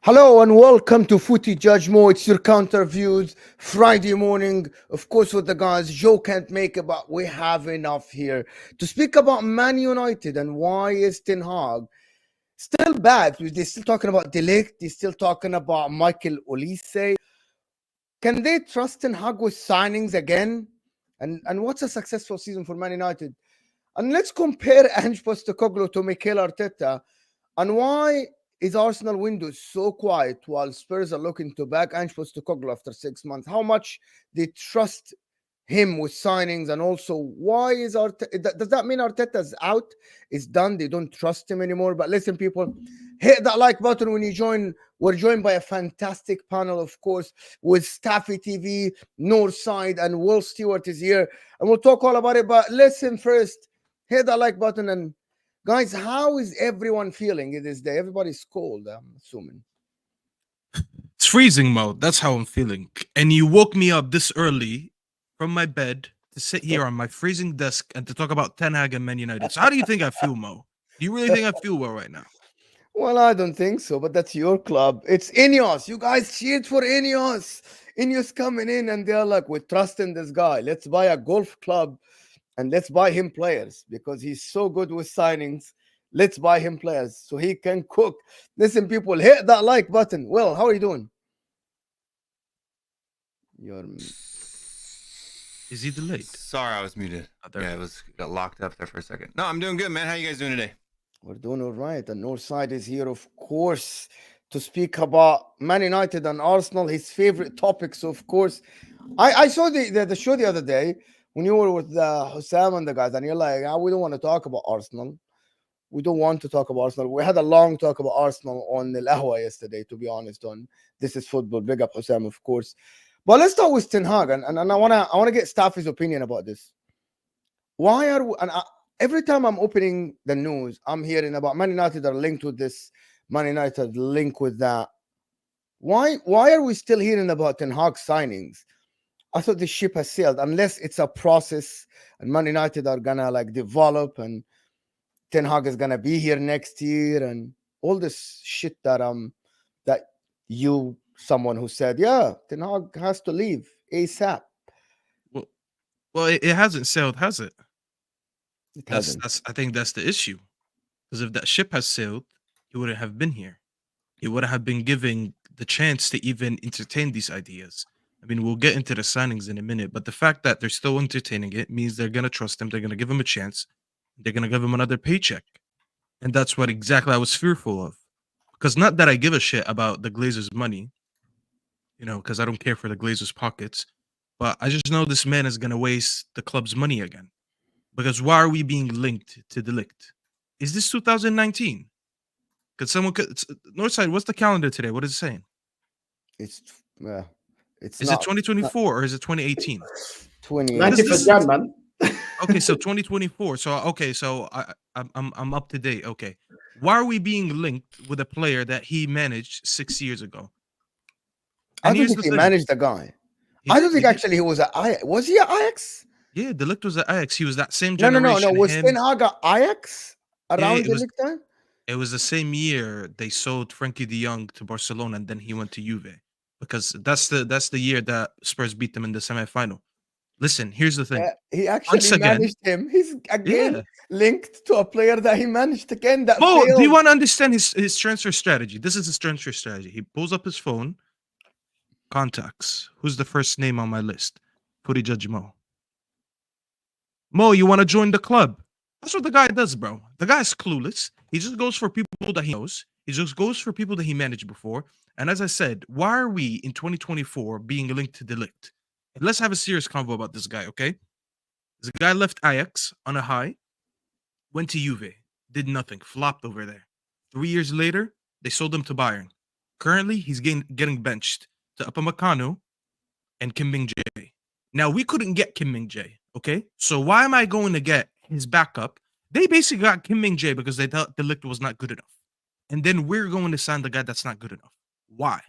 Hello and welcome to Footy Judgmo. It's your counter views Friday morning, of course, with the guys. Joe can't make it, but we have enough here to speak about Man United and why is Ten Hag still bad. They're still talking about Delict. They're still talking about Michael Olise. Can they trust Ten Hag with signings again? And what's a successful season for Man United? And let's compare Ange Postecoglou to Mikel Arteta. And why is Arsenal window so quiet while Spurs are looking to back Ange Postecoglou after 6 months? How much they trust him with signings, and also why is Arteta? Does that mean Arteta's out? Is done? They don't trust him anymore. But listen, people, hit that like button when you join. We're joined by a fantastic panel, of course, with Staffy TV, Northside, and Will Stewart is here, and we'll talk all about it. But listen first, hit that like button. And guys, how is everyone feeling in this day? Everybody's cold, I'm assuming. It's freezing, Mo. That's how I'm feeling. And you woke me up this early from my bed to sit here on my freezing desk and to talk about Ten Hag and Man United. So how do you think I feel, Mo? Do you really think I feel well right now? Well, I don't think so, but that's your club. It's Ineos. You guys cheered for Ineos. Ineos coming in and they're like, we trust in this guy. Let's buy a golf club and let's buy him players because he's so good with signings. Let's buy him players so he can cook. Listen, people, hit that like button. Well, how are you doing? You're Is he delayed? Sorry, I was muted. There Yeah, we it got locked up there for a second. No, I'm doing good, man. How you guys doing today? We're doing all right. And Northside is here, of course, to speak about Man United and Arsenal, his favorite topics, of course. I saw the show the other day when you were with Hussam and the guys, and you're like, we don't want to talk about Arsenal. We don't want to talk about Arsenal. We had a long talk about Arsenal on the Lahwa yesterday, to be honest, on This Is Football. Big up Hussam, of course. But let's start with Ten Hag, and I wanna get Staffy's opinion about this. Why are we, every time I'm opening the news, I'm hearing about Man United are linked with this, Man United linked with that. Why are we still hearing about Ten Hag signings? I thought the ship has sailed, unless it's a process and Man United are gonna like develop and Ten Hag is gonna be here next year and all this shit that you someone who said, yeah, Ten Hag has to leave ASAP. Well, it hasn't sailed, has it? It That's hasn't. that's I think that's the issue. Because if that ship has sailed, he wouldn't have been here. He wouldn't have been given the chance to even entertain these ideas. I mean, we'll get into the signings in a minute, but the fact that they're still entertaining it means they're gonna trust him. They're gonna give him a chance. They're gonna give him another paycheck, and that's what exactly I was fearful of. Because not that I give a shit about the Glazers' money, because I don't care for the Glazers' pockets, but I just know this man is gonna waste the club's money again. Because why are we being linked to Delict? Is this 2019? Northside? What's the calendar today? What is it saying? It's uh, it's Is it not 2024 or is it 2018? 20. 90th Jan, man. Okay, so 2024. So I'm up to date. Okay, why are we being linked with a player that he managed 6 years ago? I And don't here's think the he thing: managed the guy. he I don't did, he think did. actually he was at Ajax. Was he at Ajax? Yeah, Delict was at Ajax. He was that same No. generation. Was Ten Him, Hag at Ajax yeah, around the league time? it was the same year they sold Frankie De Jong to Barcelona, and then he went to Juve because that's the year that Spurs beat them in the semifinal. Listen, here's the thing. He Once actually again, managed him. He's again yeah. linked to a player that he managed again that Mo, do you failed. want to understand his transfer strategy? This is his transfer strategy. He pulls up his phone, contacts. Who's the first name on my list? Footy Judge Mo. Mo, you want to join the club? That's what the guy does, bro. The guy's clueless. He just goes for people that he knows. He just goes for people that he managed before. And as I said, why are we in 2024 being linked to Delict? And let's have a serious convo about this guy, okay? This guy left Ajax on a high, went to Juve, did nothing, flopped over there. 3 years later, they sold him to Bayern. Currently, he's getting benched to Upamecano and Kim Min Jae. Now, we couldn't get Kim Min Jae, okay? So why am I going to get his backup? They basically got Kim Min Jae because they thought the lick was not good enough. And then we're going to sign the guy that's not good enough. Why?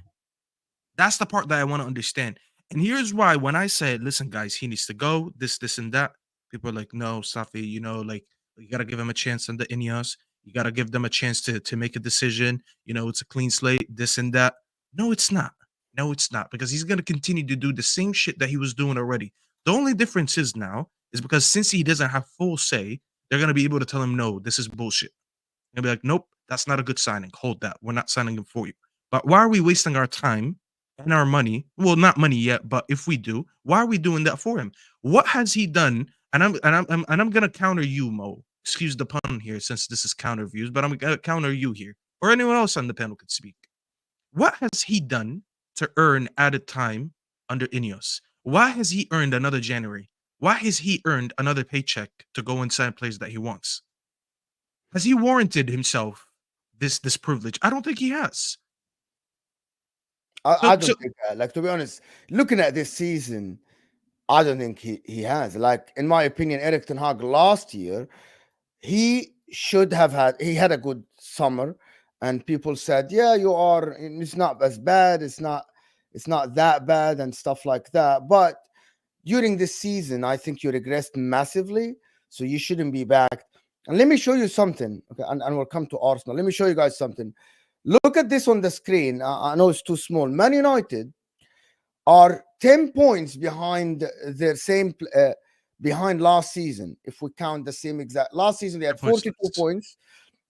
That's the part that I want to understand. And here's why when I said, listen, guys, he needs to go, this, and that, people are like, no, Safi, like, you got to give him a chance on the Ineos. You got to give them a chance to make a decision. It's a clean slate, this and that. No, it's not. No, it's not, because he's going to continue to do the same shit that he was doing already. The only difference is now is because since he doesn't have full say, they're going to be able to tell him, no, this is bullshit. They'll be like, nope, that's not a good signing. Hold that. We're not signing him for you. But why are we wasting our time and our money? Well, not money yet, but if we do, why are we doing that for him? What has he done? And I'm gonna counter you, Mo. Excuse the pun here, since this is counter views, but I'm gonna counter you here, or anyone else on the panel could speak. What has he done to earn added time under Ineos? Why has he earned another January? Why has he earned another paycheck to go and sign players that he wants? Has he warranted himself this privilege? I don't think he has. I don't think that. Like, to be honest, looking at this season, I don't think he has. Like, in my opinion, Erik Ten Hag last year, he had a good summer, and people said, yeah, it's not as bad, it's not that bad and stuff like that. But during this season, I think you regressed massively, so you shouldn't be back. And let me show you something. Okay, and we'll come to Arsenal. Let me show you guys something. Look at this on the screen. I know it's too small. Man United are 10 points behind their same behind last season. If we count the same exact last season, they had 42 points,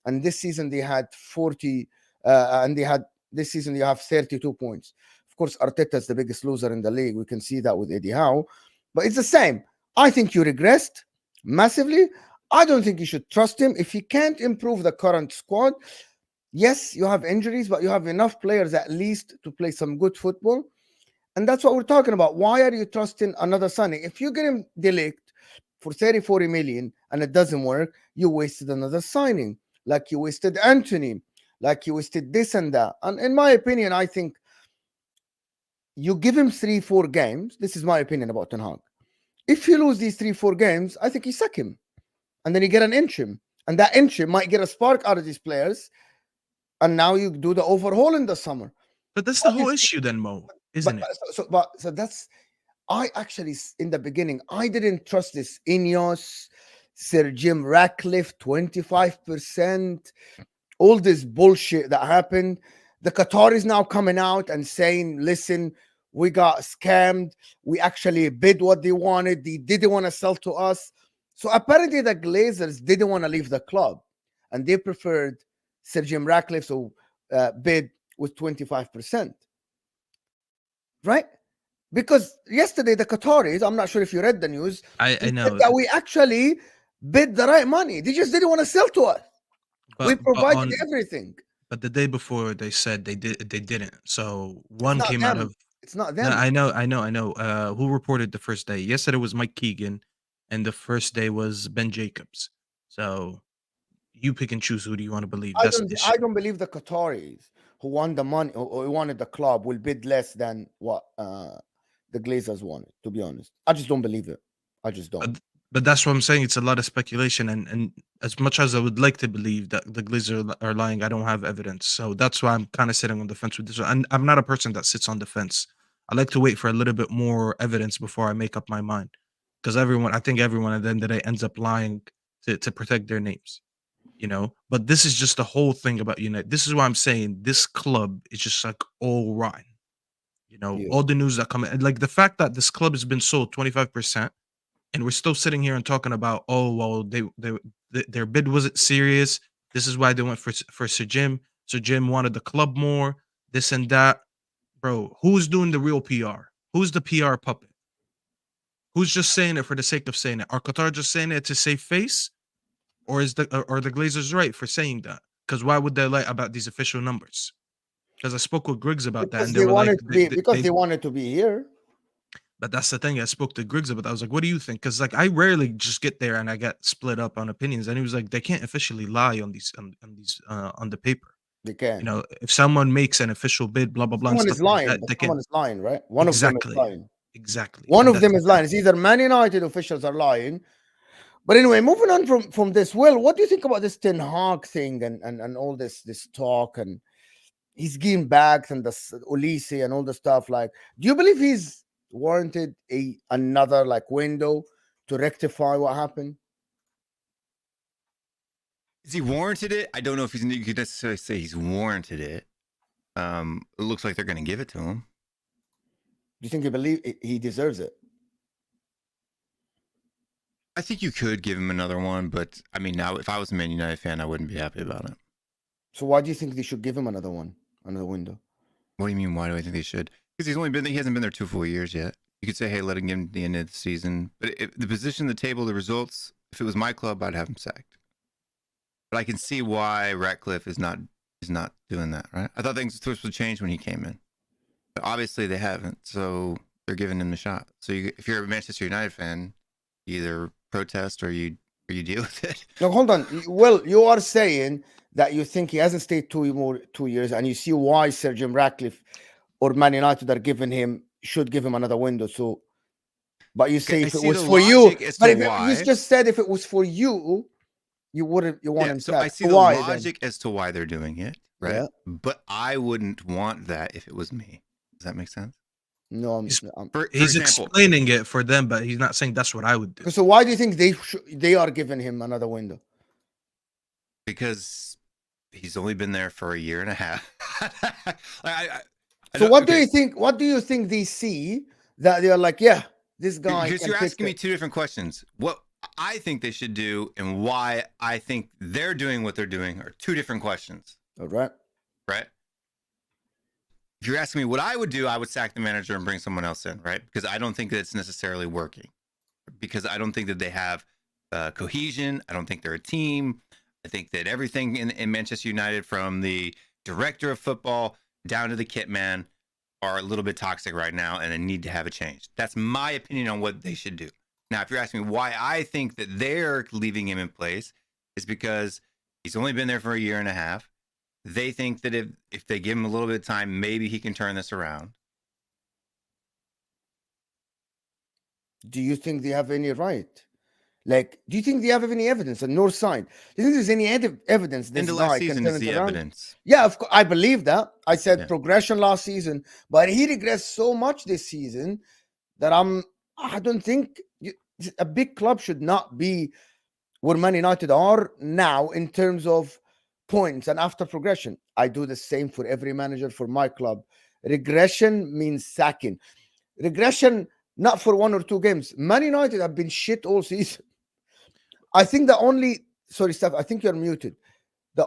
and this season they had 40, and they had this season you have 32 points. Of course, Arteta is the biggest loser in the league. We can see that with Eddie Howe, but it's the same. I think you regressed massively. I don't think you should trust him if he can't improve the current squad. Yes, you have injuries, but you have enough players at least to play some good football. And that's what we're talking about. Why are you trusting another signing? If you get him De for 30, 40 million and it doesn't work, you wasted another signing. Like you wasted Anthony, like you wasted this and that. And in my opinion, I think you give him 3-4 games. This is my opinion about Ten Hag. If you lose these 3-4 games, I think you sack him. And then you get an interim. And that interim might get a spark out of these players. And now you do the overhaul in the summer. But that's the whole issue then, Mo, isn't it? So that's, I actually, in the beginning, I didn't trust this Ineos, Sir Jim Ratcliffe, 25%, all this bullshit that happened. The Qatar is now coming out and saying, listen, we got scammed. We actually bid what they wanted. They didn't want to sell to us. So apparently the Glazers didn't want to leave the club, and they preferred Sir Jim Ratcliffe to bid with 25%. Right? Because yesterday the Qataris, I'm not sure if you read the news, I know that we actually bid the right money. They just didn't want to sell to us. We provided everything. But the day before they said they didn't. So one came out of it's not them. I know. Who reported the first day? Yesterday was Mike Keegan, and the first day was Ben Jacobs. So you pick and choose who do you want to believe. I don't believe the Qataris who won the money or wanted the club will bid less than what the Glazers wanted, to be honest. I just don't believe it. I just don't. But that's what I'm saying. It's a lot of speculation, and as much as I would like to believe that the Glazers are lying, I don't have evidence. So that's why I'm kind of sitting on the fence with this one. And I'm not a person that sits on the fence. I like to wait for a little bit more evidence before I make up my mind, because I think everyone at the end of the day ends up lying to protect their names, But this is just the whole thing about United. This is why I'm saying this club is just like all rotten. All the news that come in, like the fact that this club has been sold 25%. And we're still sitting here and talking about, oh, well, their bid wasn't serious. This is why they went for Sir Jim. Sir Jim wanted the club more, this and that. Bro, who's doing the real PR? Who's the PR puppet? Who's just saying it for the sake of saying it? Are Qatar just saying it to save face? Or the Glazers right for saying that? Because why would they lie about these official numbers? Because I spoke with Griggs about that, and they were like, they wanted to be here. But that's the thing. I spoke to Griggs about. I was like, "What do you think?" Because I rarely just get there and I get split up on opinions. And he was like, "They can't officially lie on these on the paper. They can. If someone makes an official bid, blah blah blah. Someone is lying. Someone is lying, right? One of them is lying. Exactly. One of them is lying. It's either Man United officials are lying. But anyway, moving on from this, Will, what do you think about this Ten Hag thing and all this talk, and he's getting back and the Olise and all the stuff? Like, do you believe he's warranted another window to rectify what happened? Is he warranted it? I don't know if you could necessarily say he's warranted it. It looks like they're going to give it to him. Do you think you believe he deserves it? I think you could give him another one, but I mean, now if I was a Man United fan, I wouldn't be happy about it. So why do you think they should give him another one, another window? What do you mean? Why do I think they should? Because he hasn't been there 2 full years yet. You could say, hey, let him get him to the end of the season. But if the position, the table, the results, if it was my club, I'd have him sacked. But I can see why Ratcliff is not doing that, right? I thought things were supposed to change when he came in. But obviously they haven't, so they're giving him the shot. So if you're a Manchester United fan, you either protest or you deal with it. No, hold on. Well, you are saying that you think he hasn't stayed 2 years, and you see why Sir Jim Ratcliffe or Man United are should give him another window. So, but you say if it was for you, but you just said if it was for you, you want him. So I see the logic as to why they're doing it, right? Yeah. But I wouldn't want that if it was me. Does that make sense? No, he's explaining it for them, but he's not saying that's what I would do. So why do you think they are giving him another window? Because he's only been there for a year and a half. So what do you think? What do you think they see that they are like, yeah, this guy? Because you're asking me two different questions. What I think they should do and why I think they're doing what they're doing are two different questions. All right. Right. If you're asking me what I would do, I would sack the manager and bring someone else in, right? Because I don't think that it's necessarily working. Because I don't think that they have cohesion. I don't think they're a team. I think that everything in Manchester United, from the director of football down to the kit man, are a little bit toxic right now, and they need to have a change. That's my opinion on what they should do. Now, if you're asking me why I think that they're leaving him in place, is because he's only been there for a year and a half. They think that if they give him a little bit of time, maybe he can turn this around. Do you think they have any right? Like, do you think they have any evidence on North side? Do you think there's any evidence this guy can turn it around? Evidence. Yeah, of course, I believe that. I said progression last season, but he regressed so much this season that I don't think a big club should not be where Man United are now in terms of points and after progression. I do the same for every manager for my club. Regression means sacking. Regression, not for 1 or 2 games. Man United have been shit all season. I think sorry, Steph, I think you're muted. I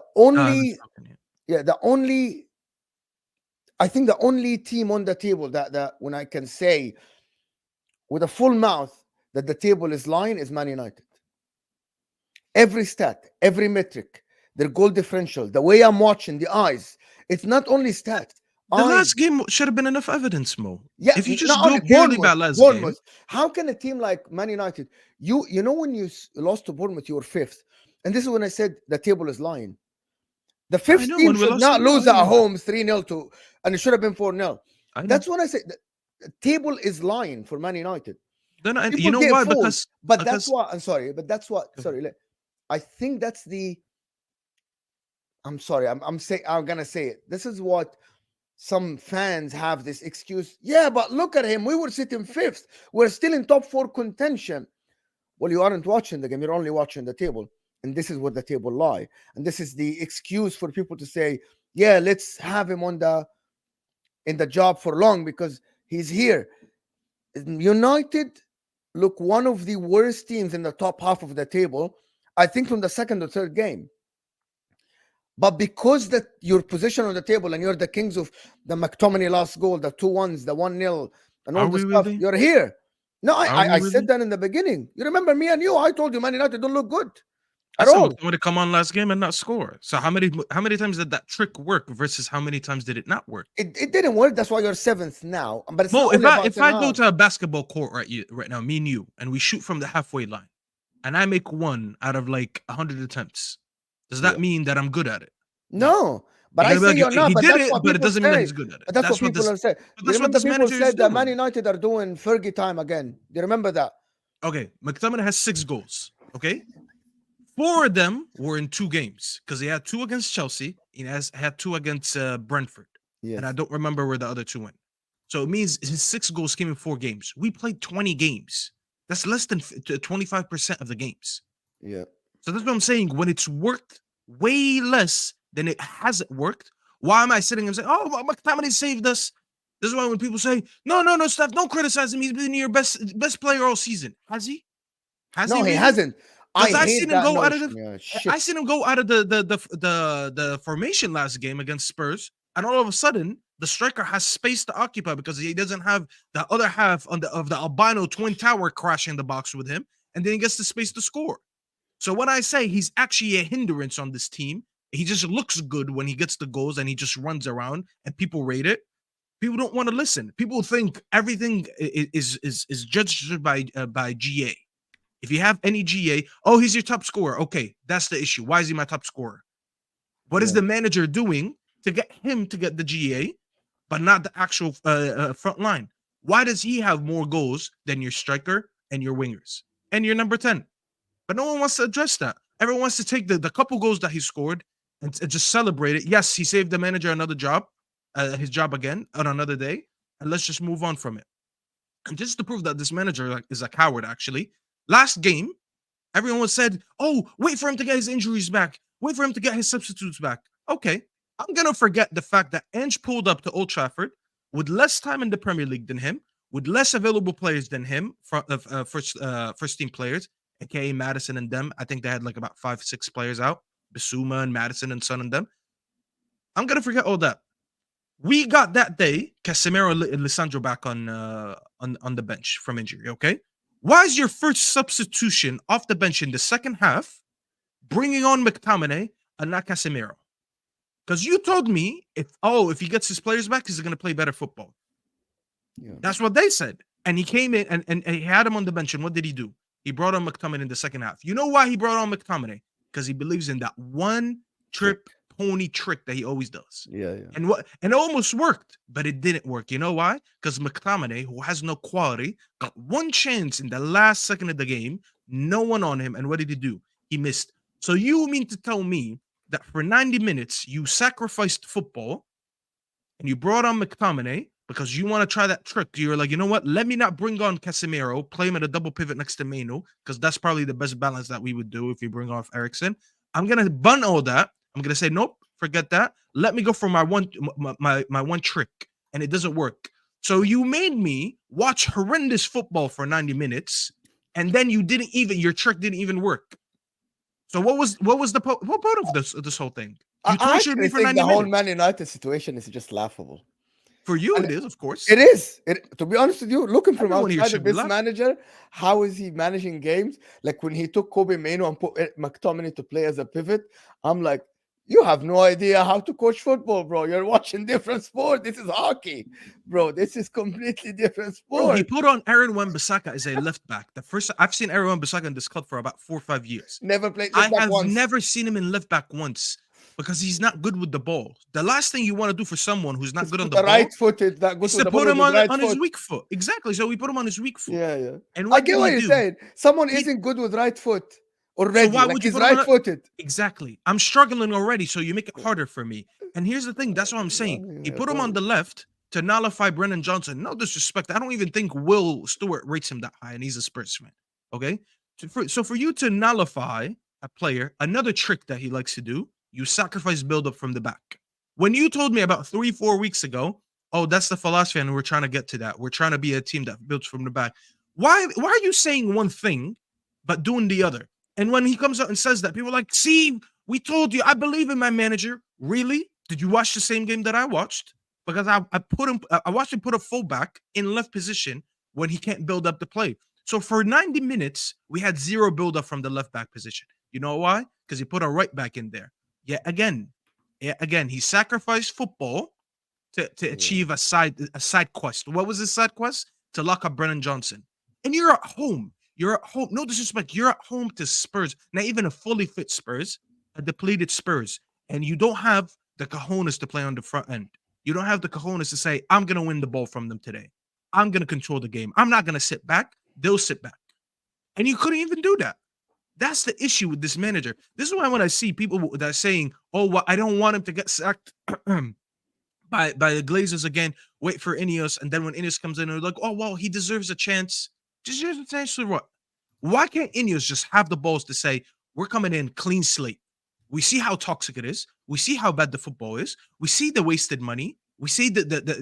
think the only team on the table that when I can say with a full mouth that the table is lying is Man United. Every stat, every metric, their goal differential, the way I'm watching, the eyes, it's not only stats. The last game should have been enough evidence, Mo. Yeah, if you just go purely about last game. How can a team like Man United, you know when you lost to Bournemouth, you were 5th. And this is when I said the table is lying. The 5th team should not lose at home 3-0 and it should have been 4-0. That's when I said the table is lying for Man United. Then you know why? That's why I'm sorry, but that's what I think that's the I'm sorry, I'm gonna say it. This is what some fans have this excuse. Yeah, but look at him. We were sitting 5th. We're still in top 4 contention. Well, you aren't watching the game. You're only watching the table. And this is where the table lie. And this is the excuse for people to say, yeah, let's have him in the job for long because he's here. United look one of the worst teams in the top half of the table, I think from the 2nd or 3rd game. But because that your position on the table and you're the kings of the McTominay last goal, the 2-1s, the 1-0, and all this stuff, you're here. No, I said that in the beginning. You remember me and you? I told you Man United don't look good at all. McTominay to come on last game and not score. So how many times did that trick work versus how many times did it not work? It didn't work. That's why you're 7th now. But it's if I go to a basketball court right now, me and you, and we shoot from the halfway line, and I make 1 out of like 100 attempts, does that mean that I'm good at it? No, but I say you're not. He did it, but it doesn't mean that he's good at it. That's what people are saying. That's what people said that Man United are doing Fergie time again. Do you remember that? Okay, McTominay has 6 goals. Okay, 4 of them were in 2 games because he had 2 against Chelsea. He had 2 against Brentford, and I don't remember where the other 2 went. So it means his 6 goals came in 4 games. We played 20 games. That's less than 25% of the games. Yeah. So that's what I'm saying. When it's worked, way less than it hasn't worked. Why am I sitting and saying, "Oh, McTominay saved us"? This is why when people say, "No, Steph, don't criticize him. He's been your best player all season." Has he? Has No, he he really? hasn't. I Because I hate seen him that go out of notion. Yeah, I shit. seen him go out of the formation last game against Spurs, and all of a sudden the striker has space to occupy because he doesn't have the other half of the albino twin tower crashing the box with him, and then he gets the space to score. So when I say he's actually a hindrance on this team, he just looks good when he gets the goals and he just runs around and people rate it. People don't want to listen. People think everything is judged by GA. If you have any GA, oh, he's your top scorer. Okay, that's the issue. Why is he my top scorer? What is Yeah. the manager doing to get him to get the GA, but not the actual front line? Why does he have more goals than your striker and your wingers and your number 10? But no one wants to address that. Everyone wants to take the couple goals that he scored and just celebrate it. Yes, he saved the manager another job, his job again on another day, and let's just move on from it. And just to prove that this manager is a coward, actually, last game, everyone said, "Oh, wait for him to get his injuries back. Wait for him to get his substitutes back." Okay, I'm gonna forget the fact that Ange pulled up to Old Trafford with less time in the Premier League than him, with less available players than him, first team players, aka Madison and them. I think they had like about 5-6 players out, Basuma and Madison and Son and them. I'm gonna forget all that. We got that day Casemiro and Lisandro back on the bench from injury. Okay, why is your first substitution off the bench in the second half bringing on McTominay and not Casemiro? Because you told me if he gets his players back, he's going to play better football. Yeah. That's what they said. And he came in and he had him on the bench. And what did he do? He brought on McTominay in the second half. You know why he brought on McTominay? Because he believes in that one trip pony trick that he always does. Yeah. And it almost worked, but it didn't work. You know why? Because McTominay, who has no quality, got one chance in the last second of the game, no one on him. And what did he do? He missed. So you mean to tell me that for 90 minutes you sacrificed football and you brought on McTominay because you want to try that trick? You're like, you know what? Let me not bring on Casemiro, play him at a double pivot next to Maino, because that's probably the best balance that we would do if we bring off Eriksen. I'm gonna bun all that. I'm gonna say, nope, forget that. Let me go for my one trick, and it doesn't work. So you made me watch horrendous football for 90 minutes, and then your trick didn't even work. So what was the what part of this whole thing? You I tortured me actually for think 90 the whole minutes. Man United situation is just laughable. For you, And it is, of course. It is. To be honest with you, looking from Everyone here outside should of be this laughing. manager, how is he managing games? Like when he took Kobe Maino and put McTominay to play as a pivot, I'm like, you have no idea how to coach football, bro. You're watching different sport. This is hockey, bro. This is completely different Bro, he sport. put on Aaron Wan-Bissaka as a left back. The first I've seen Aaron Wan-Bissaka in this club for about 4 or 5 years. Never played I left back have once. never seen him in left back once because he's not good with the ball. The last thing you want to do for someone who's not Just good on put the ball right-footed, that goes is with to the ball put with him his right on his foot. weak foot. Exactly. So we put him on his weak foot. Yeah. And I what get did what he you're do? saying. Someone He- isn't good with right foot So already. why Like would you he's put him on right-footed. Exactly. I'm struggling already, so you make it harder for me. And here's the thing. That's what I'm saying. He put him on the left to nullify Brennan Johnson. No disrespect. I don't even think Will Stewart rates him that high, and he's a Spurs fan. Okay? So for you to nullify a player, another trick that he likes to do, you sacrifice build-up from the back. When you told me about 3-4 weeks ago, oh, that's the philosophy, and we're trying to get to that. We're trying to be a team that builds from the back. Why are you saying one thing but doing the other? And when he comes out and says that, people are like, see, we told you, I believe in my manager. Really? Did you watch the same game that I watched? Because I watched him put a fullback in left position when he can't build up the play. So for 90 minutes, we had zero build up from the left back position. You know why? Because he put a right back in there. Again, he sacrificed football to achieve a side quest. What was his side quest? To lock up Brennan Johnson. And you're at home. You're at home. No disrespect. You're at home to Spurs. Not even a fully fit Spurs, a depleted Spurs. And you don't have the cojones to play on the front end. You don't have the cojones to say, I'm going to win the ball from them today. I'm going to control the game. I'm not going to sit back. They'll sit back. And you couldn't even do that. That's the issue with this manager. This is why when I see people that are saying, oh, well, I don't want him to get sacked by the Glazers again, wait for Ineos. And then when Ineos comes in, they're like, oh, well, he deserves a chance. Deserves a chance for what? Why can't Ineos just have the balls to say, we're coming in clean slate. We see how toxic it is. We see how bad the football is. We see the wasted money. We see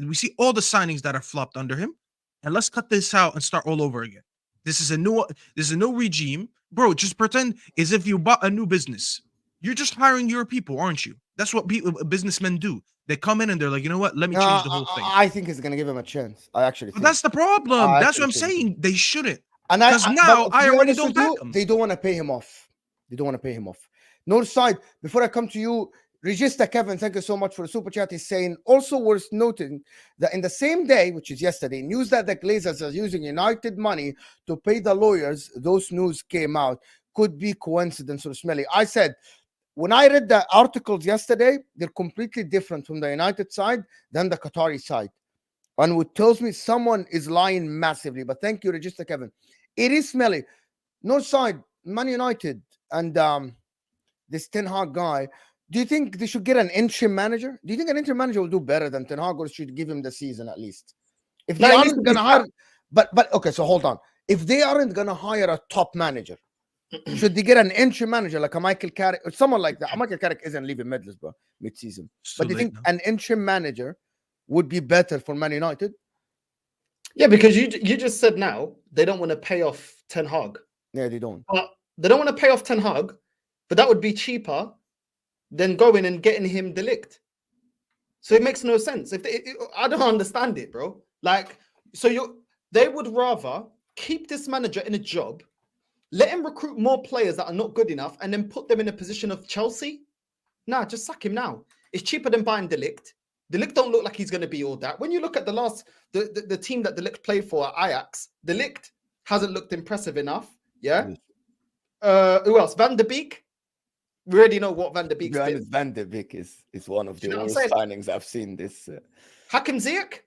we see all the signings that are flopped under him. And let's cut this out and start all over again. This is a new regime, bro. Just pretend as if you bought a new business. You're just hiring your people, aren't you? That's what businessmen do. They come in and they're like, you know what? Let me change the whole thing. I think he's gonna give him a chance. I actually But think that's the problem. I That's what I'm actually think. saying. They shouldn't. And Because now but to I be already honest don't with back you, him. they don't want to pay him off. They don't want to pay him off. North side, before I come to you, Regista Kevin, thank you so much for the super chat. He's saying also worth noting that in the same day, which is yesterday, news that the Glazers are using United money to pay the lawyers, those news came out. Could be coincidence or smelly. I said, when I read the articles yesterday, they're completely different from the United side than the Qatari side. And what tells me someone is lying massively. But thank you, Regista Kevin. It is smelly. North side, Man United, and this Ten Hag guy. Do you think they should get an interim manager? Do you think an interim manager will do better than Ten Hag, or should give him the season at least? If they aren't gonna hire, but okay, so hold on. If they aren't gonna hire a top manager, should they get an interim manager like a Michael Carrick or someone like that? Michael Carrick isn't leaving Middlesbrough mid-season, but do you think an interim manager would be better for Man United? Yeah, because you just said now they don't want to pay off Ten Hag. Yeah, they don't. But they don't want to pay off Ten Hag, but that would be cheaper than going and getting him De Ligt. So it makes no sense. I don't understand it, bro. Like, so they would rather keep this manager in a job, let him recruit more players that are not good enough, and then put them in a position of Chelsea. Nah, just sack him now. It's cheaper than buying De Ligt. De Ligt don't look like he's going to be all that. When you look at the team that De Ligt played for at Ajax, De Ligt hasn't looked impressive enough. Yeah. Who else? Van der Beek. We already know what Van der Beek did. Van der Beek is one of the worst signings I've seen this. Hakim Ziyech.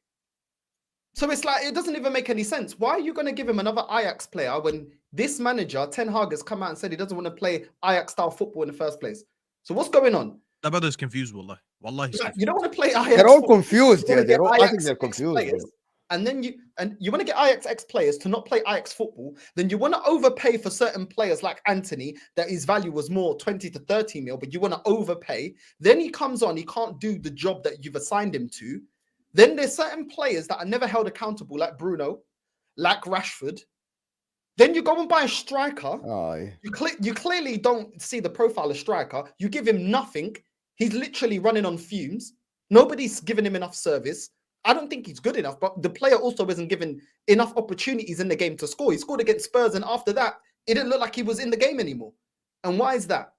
So it's like, it doesn't even make any sense. Why are you going to give him another Ajax player when this manager, Ten Hag, has come out and said he doesn't want to play Ajax-style football in the first place? So what's going on? That brother's confused, Wallah. Wallah, he's you don't want to play Ajax. They're all confused. Yeah, I think they're confused. And then you want to get Ajax ex-players to not play Ajax football, then you want to overpay for certain players like Anthony, that his value was more 20 to 30 mil, but you want to overpay. Then he comes on, he can't do the job that you've assigned him to. Then there's certain players that are never held accountable, like Bruno, like Rashford. Then you go and buy a striker. You clearly don't see the profile of striker. You give him nothing. He's literally running on fumes. Nobody's giving him enough service. I don't think he's good enough, but the player also isn't given enough opportunities in the game to score. He scored against Spurs, and after that, it didn't look like he was in the game anymore. And why is that?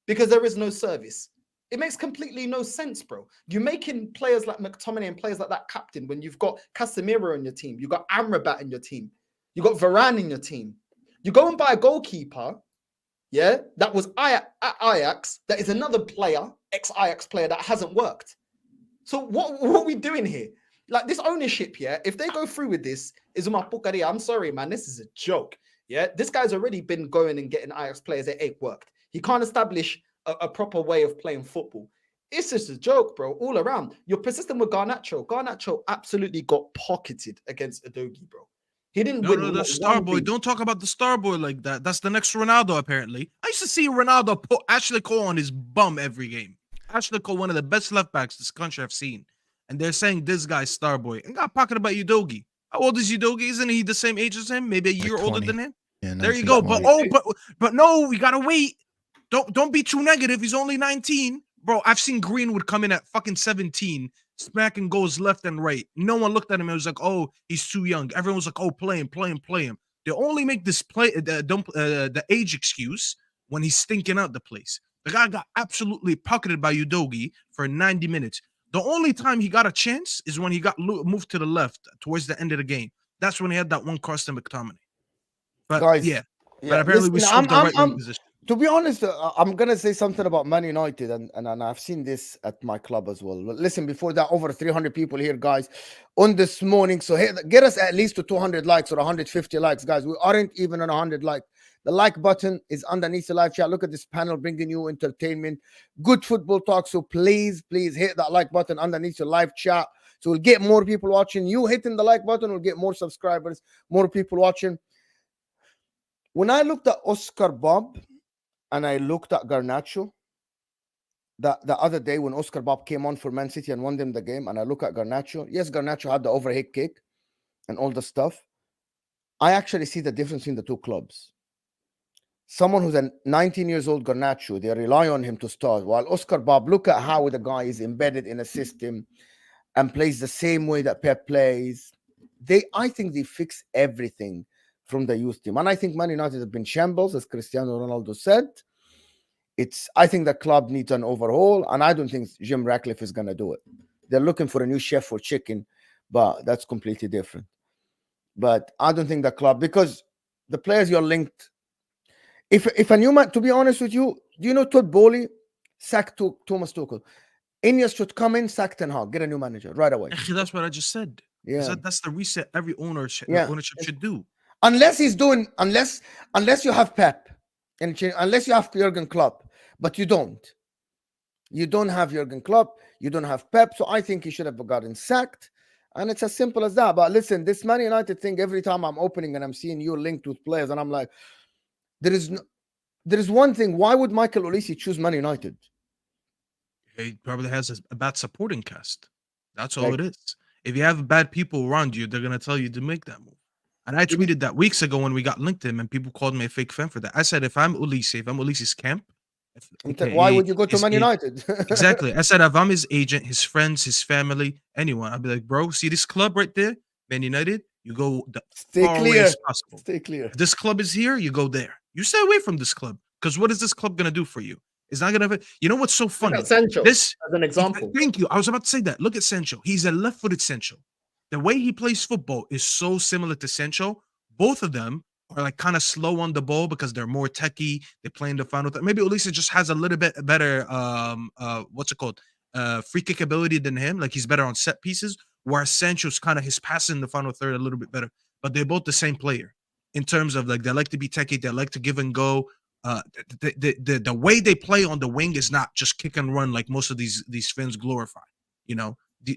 Because there is no service. It makes completely no sense, bro. You're making players like McTominay and players like that captain when you've got Casemiro on your team, you've got Amrabat in your team, you've got Varane in your team. You go and buy a goalkeeper, yeah, that was at Ajax, that is another player, ex-Ajax player that hasn't worked. So what are we doing here? Like, this ownership, yeah, if they go through with this, I'm sorry, man, this is a joke. Yeah, this guy's already been going and getting Ajax players that ain't worked. He can't establish a proper way of playing football. It's just a joke, bro, all around. You're persistent with Garnacho. Garnacho absolutely got pocketed against Udogie, bro. He didn't win. No, the star boy. Don't talk about the star boy like that. That's the next Ronaldo, apparently. I used to see Ronaldo put Ashley Cole on his bum every game. Ashley Cole, one of the best left backs this country I've seen. And they're saying this guy's star boy. And got pocketed by Udogie. How old is Udogie? Isn't he the same age as him? Maybe a year older than him? Yeah, there you go. But no, we gotta wait. Don't be too negative. He's only 19. Bro, I've seen Greenwood come in at fucking 17, smacking goals left and right. No one looked at him and was like, oh, he's too young. Everyone was like, oh, play him. They only make this the age excuse when he's stinking out the place. The guy got absolutely pocketed by Udogie for 90 minutes. The only time he got a chance is when he got moved to the left towards the end of the game. That's when he had that one cross to McTominay. But guys, but apparently we sold the right wing position. To be honest, I'm going to say something about Man United, and I've seen this at my club as well. Listen, before that, over 300 people here, guys, on this morning. So get us at least to 200 likes or 150 likes, guys. We aren't even on 100 likes. The like button is underneath the live chat. Look at this panel bringing you entertainment, good football talk. So please hit that like button underneath your live chat. So we'll get more people watching. You hitting the like button will get more subscribers, more people watching. When I looked at Oscar Bob, and I looked at Garnacho, the other day when Oscar Bob came on for Man City and won them the game, and I look at Garnacho. Yes, Garnacho had the overhead kick and all the stuff. I actually see the difference in the two clubs. Someone who's a 19 years old Garnacho, they rely on him to start. While Oscar Bob, look at how the guy is embedded in a system and plays the same way that Pep plays. I think they fix everything from the youth team. And I think Man United have been shambles, as Cristiano Ronaldo said. I think the club needs an overhaul, and I don't think Jim Ratcliffe is going to do it. They're looking for a new chef for chicken, but that's completely different. But I don't think the club, because the players you're linked. If a new man, to be honest with you, do you know Todd Bowley sacked Thomas Tuchel? Ineos should come in, sack Ten Hag, get a new manager right away. That's what I just said. Yeah, That's the reset every ownership should do. Unless you have Pep, and unless you have Jurgen Klopp, but you don't have Jurgen Klopp, you don't have Pep, so I think he should have gotten sacked, and it's as simple as that. But listen, this Man United thing, every time I'm opening and I'm seeing you linked with players, and I'm like, there is one thing. Why would Michael Olise choose Man United? He probably has a bad supporting cast. That's all it is. If you have bad people around you, they're gonna tell you to make that move. And I tweeted that weeks ago when we got linked him, and people called me a fake fan for that. I said, if I'm Olise's camp, why would you go to Man United? Exactly. I said, if I'm his agent, his friends, his family, anyone, I'd be like, bro, see this club right there, Man United. You go far away as possible. Stay clear. If this club is here, you go there. You stay away from this club, because what is this club gonna do for you? It's not gonna. You know what's so funny? Sancho, this as an example. Thank you. I was about to say that. Look at Sancho. He's a left-footed Sancho. The way he plays football is so similar to Sancho. Both of them are like kind of slow on the ball because they're more techie. They play in the final third. Maybe Olise just has a little bit better free kick ability than him. Like he's better on set pieces. Whereas Sancho's kind of his passing in the final third a little bit better. But they're both the same player in terms of like they like to be techie, they like to give and go. The way they play on the wing is not just kick and run like most of these fans glorify. You know,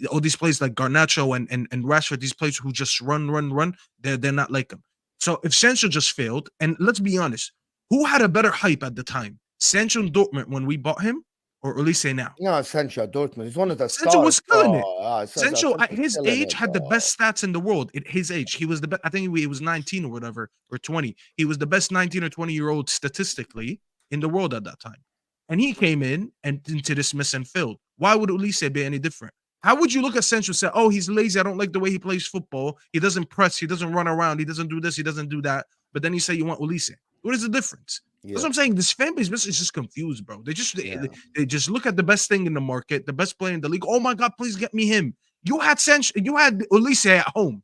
all these players like Garnacho and Rashford, these players who just run, they're not like them. So if Sancho just failed, and let's be honest, who had a better hype at the time? Sancho in Dortmund when we bought him, or Olise now? No, Sancho at Dortmund. He's one of the Sancho stars. was killing it. Sancho at his age had the best stats in the world. At his age, he was the best. I think he was 19 or whatever, or 20. He was the best 19 or 20-year-old statistically in the world at that time. And he came in and into this miss and filled. Why would Olise be any different? How would you look at Sancho and say, oh, he's lazy, I don't like the way he plays football, he doesn't press, he doesn't run around, he doesn't do this, he doesn't do that, but then you say you want Olise? What is the difference? Yeah. That's what I'm saying. This fan base is just confused, bro. They just look at the best thing in the market, the best player in the league. Oh my God, please get me him. You had Sancho, you had Olise at home.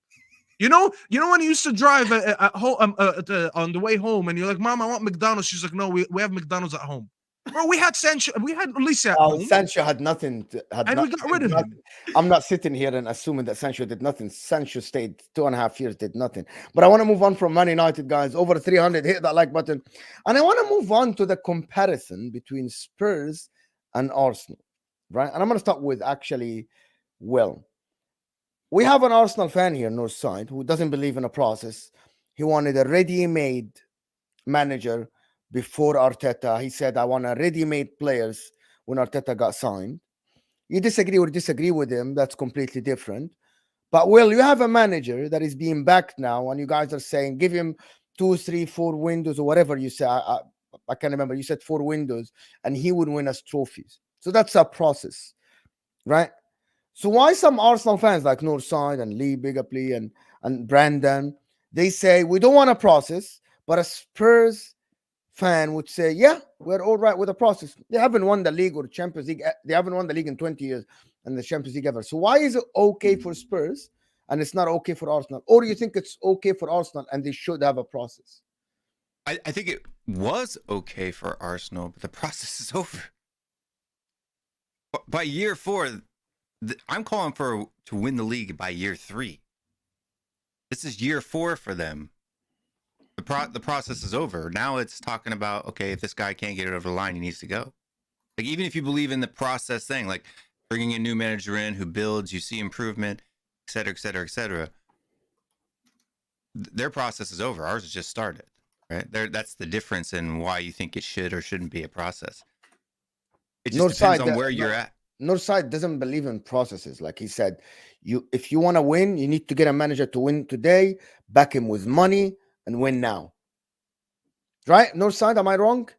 You know when you used to drive at home on the way home, and you're like, Mom, I want McDonald's. She's like, no, we have McDonald's at home. Bro, we had Sancho, we had Olise at home. Sancho had nothing. We got rid of him. I'm not sitting here and assuming that Sancho did nothing. Sancho stayed 2.5 years, did nothing. But I want to move on from Man United, guys. Over 300, hit that like button. And I want to move on to the comparison between Spurs and Arsenal, right? And I'm going to start with actually Will. We have an Arsenal fan here, North Side, who doesn't believe in a process. He wanted a ready-made manager before Arteta. He said, I want a ready-made players when Arteta got signed. You disagree or disagree with him, that's completely different. But, Will, you have a manager that is being backed now, and you guys are saying, give him 2, 3, 4 windows or whatever you say. I can't remember. You said 4 windows, and he would win us trophies. So that's a process, right? So why some Arsenal fans like Northside and Lee Bigapley and Brandon, they say, we don't want a process, but a Spurs fan would say, yeah, we're all right with the process. They haven't won the league or Champions League. They haven't won the league in 20 years and the Champions League ever. So why is it okay for Spurs and it's not okay for Arsenal? Or do you think it's okay for Arsenal and they should have a process? I think it was okay for Arsenal, but the process is over. By year 4, I'm calling to win the league by year 3. This is year 4 for them. The process is over. Now it's talking about, okay, if this guy can't get it over the line, he needs to go. Like, even if you believe in the process thing, like bringing a new manager in who builds, you see improvement, et cetera, et cetera, et cetera. Their process is over. Ours has just started, right? That's the difference in why you think it should or shouldn't be a process. It just depends on where you're at. Northside doesn't believe in processes. Like he said, if you want to win, you need to get a manager to win today, back him with money, and win now. Right? Northside, am I wrong?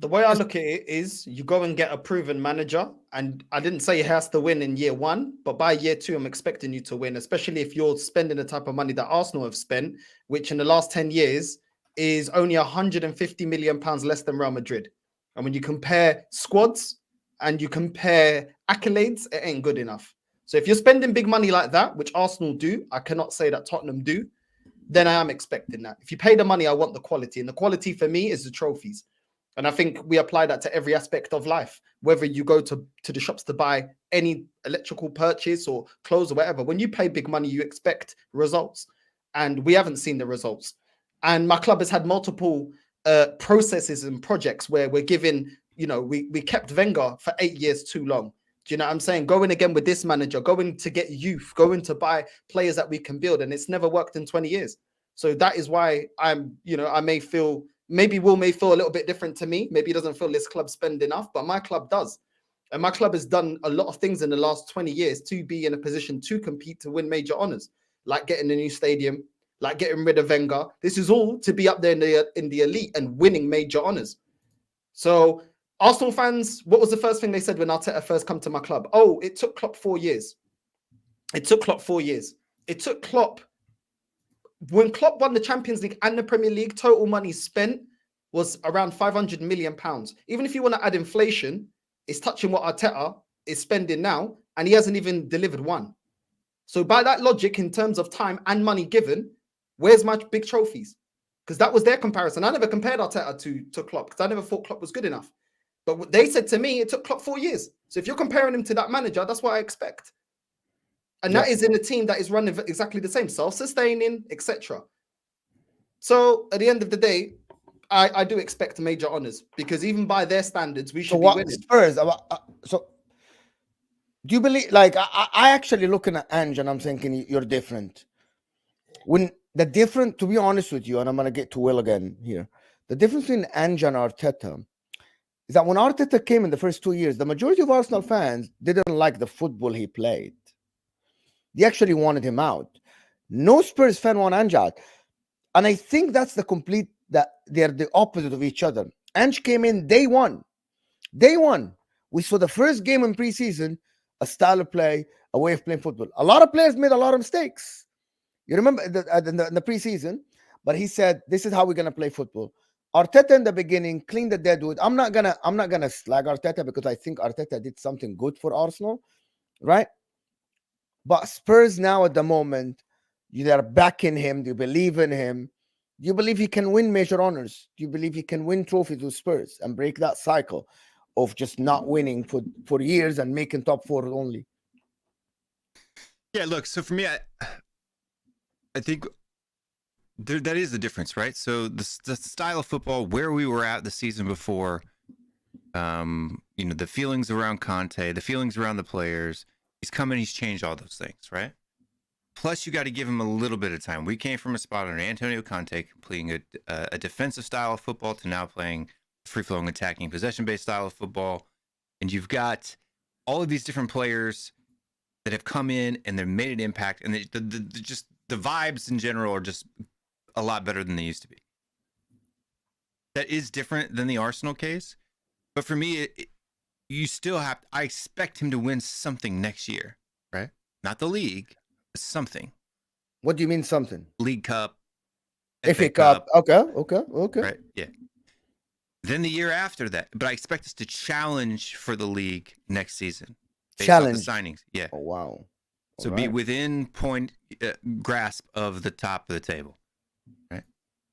The way I look at it is you go and get a proven manager. And I didn't say he has to win in year 1, but by year 2, I'm expecting you to win, especially if you're spending the type of money that Arsenal have spent, which in the last 10 years is only £150 million less than Real Madrid. And when you compare squads and you compare accolades, it ain't good enough. So if you're spending big money like that, which Arsenal do, I cannot say that Tottenham do, then I am expecting that. If you pay the money, I want the quality. And the quality for me is the trophies. And I think we apply that to every aspect of life, whether you go to the shops to buy any electrical purchase or clothes or whatever. When you pay big money, you expect results. And we haven't seen the results. And my club has had multiple processes and projects where we're giving, we kept Wenger for 8 years too long. Do you know what I'm saying? Going again with this manager, going to get youth, going to buy players that we can build. And it's never worked in 20 years. So that is why I may feel... Maybe Will may feel a little bit different to me. Maybe he doesn't feel this club spend enough, but my club does. And my club has done a lot of things in the last 20 years to be in a position to compete, to win major honours, like getting a new stadium, like getting rid of Wenger. This is all to be up there in the elite and winning major honours. So Arsenal fans, what was the first thing they said when Arteta first come to my club? Oh, it took Klopp 4 years. It took Klopp 4 years. It took Klopp... When Klopp won the Champions League and the Premier League, total money spent was around £500 million. Even if you want to add inflation, it's touching what Arteta is spending now, and he hasn't even delivered one. So by that logic, in terms of time and money given, where's my big trophies? Because that was their comparison. I never compared Arteta to Klopp because I never thought Klopp was good enough. But they said to me, it took Klopp 4 years. So if you're comparing him to that manager, that's what I expect. And that is in a team that is running exactly the same, self-sustaining, etc. So at the end of the day, I do expect major honours because even by their standards, we should be winning. Spurs? So do you believe? Like I actually looking at Ange and I'm thinking you're different. To be honest with you, and I'm gonna get to Will again here. The difference between Ange and Arteta is that when Arteta came in the first 2 years, the majority of Arsenal fans didn't like the football he played. They actually wanted him out. No Spurs fan want Ange out. And I think that's that they're the opposite of each other. Ange came in day one. Day one. We saw the first game in preseason, a style of play, a way of playing football. A lot of players made a lot of mistakes. You remember in the preseason, but he said, this is how we're going to play football. Arteta in the beginning cleaned the deadwood. I'm not gonna slag Arteta because I think Arteta did something good for Arsenal, right? But Spurs now at the moment, they're backing him. Do you believe in him? Do you believe he can win major honors? Do you believe he can win trophies with Spurs and break that cycle of just not winning for years and making top 4 only? Yeah, look, so for me, I think that is the difference, right? So the style of football, where we were at the season before, the feelings around Conte, the feelings around the players, he's come in, he's changed all those things, right? Plus, you got to give him a little bit of time. We came from a spot under Antonio Conte, playing a defensive style of football to now playing free-flowing, attacking, possession-based style of football. And you've got all of these different players that have come in and they've made an impact. And just the vibes in general are just a lot better than they used to be. That is different than the Arsenal case. But for me, you still have... I expect him to win something next year, right? Not the league. Something. What do you mean something? League Cup, FA Cup. Okay. Right. Yeah. Then the year after that, but I expect us to challenge for the league next season. Challenge the signings. Yeah. Oh wow. So be within point grasp of the top of the table, right?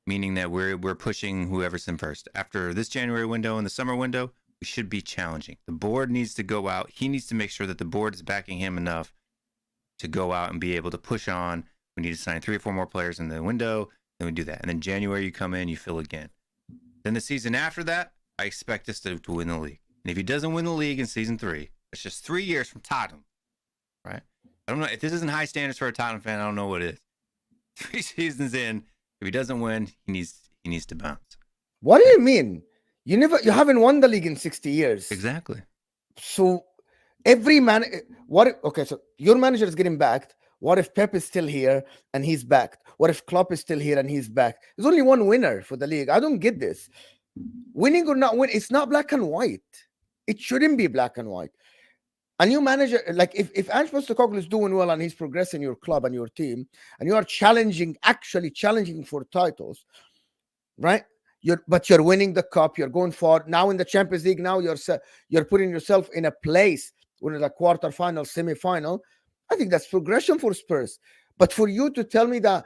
Meaning that we're pushing whoever's in first. After this January window and the summer window, we should be challenging. The board needs to go out. He needs to make sure that the board is backing him enough to go out and be able to push on. We need to sign 3 or 4 more players in the window. Then we do that. And then January, you come in, you fill again. Then the season after that, I expect us to win the league. And if he doesn't win the league in season 3, it's just 3 years from Tottenham, right? I don't know. If this isn't high standards for a Tottenham fan, I don't know what it is. 3 seasons in, if he doesn't win, he needs to bounce. What do you mean? You haven't won the league in 60 years. Exactly. So every man, okay, so your manager is getting backed. What if Pep is still here and he's backed? What if Klopp is still here and he's back? There's only one winner for the league. I don't get this. Winning or not win, it's not black and white. It shouldn't be black and white. A new manager, like if Ange Postecoglou is doing well and he's progressing your club and your team, and you are actually challenging for titles, right? But you're winning the cup. You're going forward now in the Champions League. Now you're putting yourself in a place when the quarterfinal, semi-final. I think that's progression for Spurs. But for you to tell me that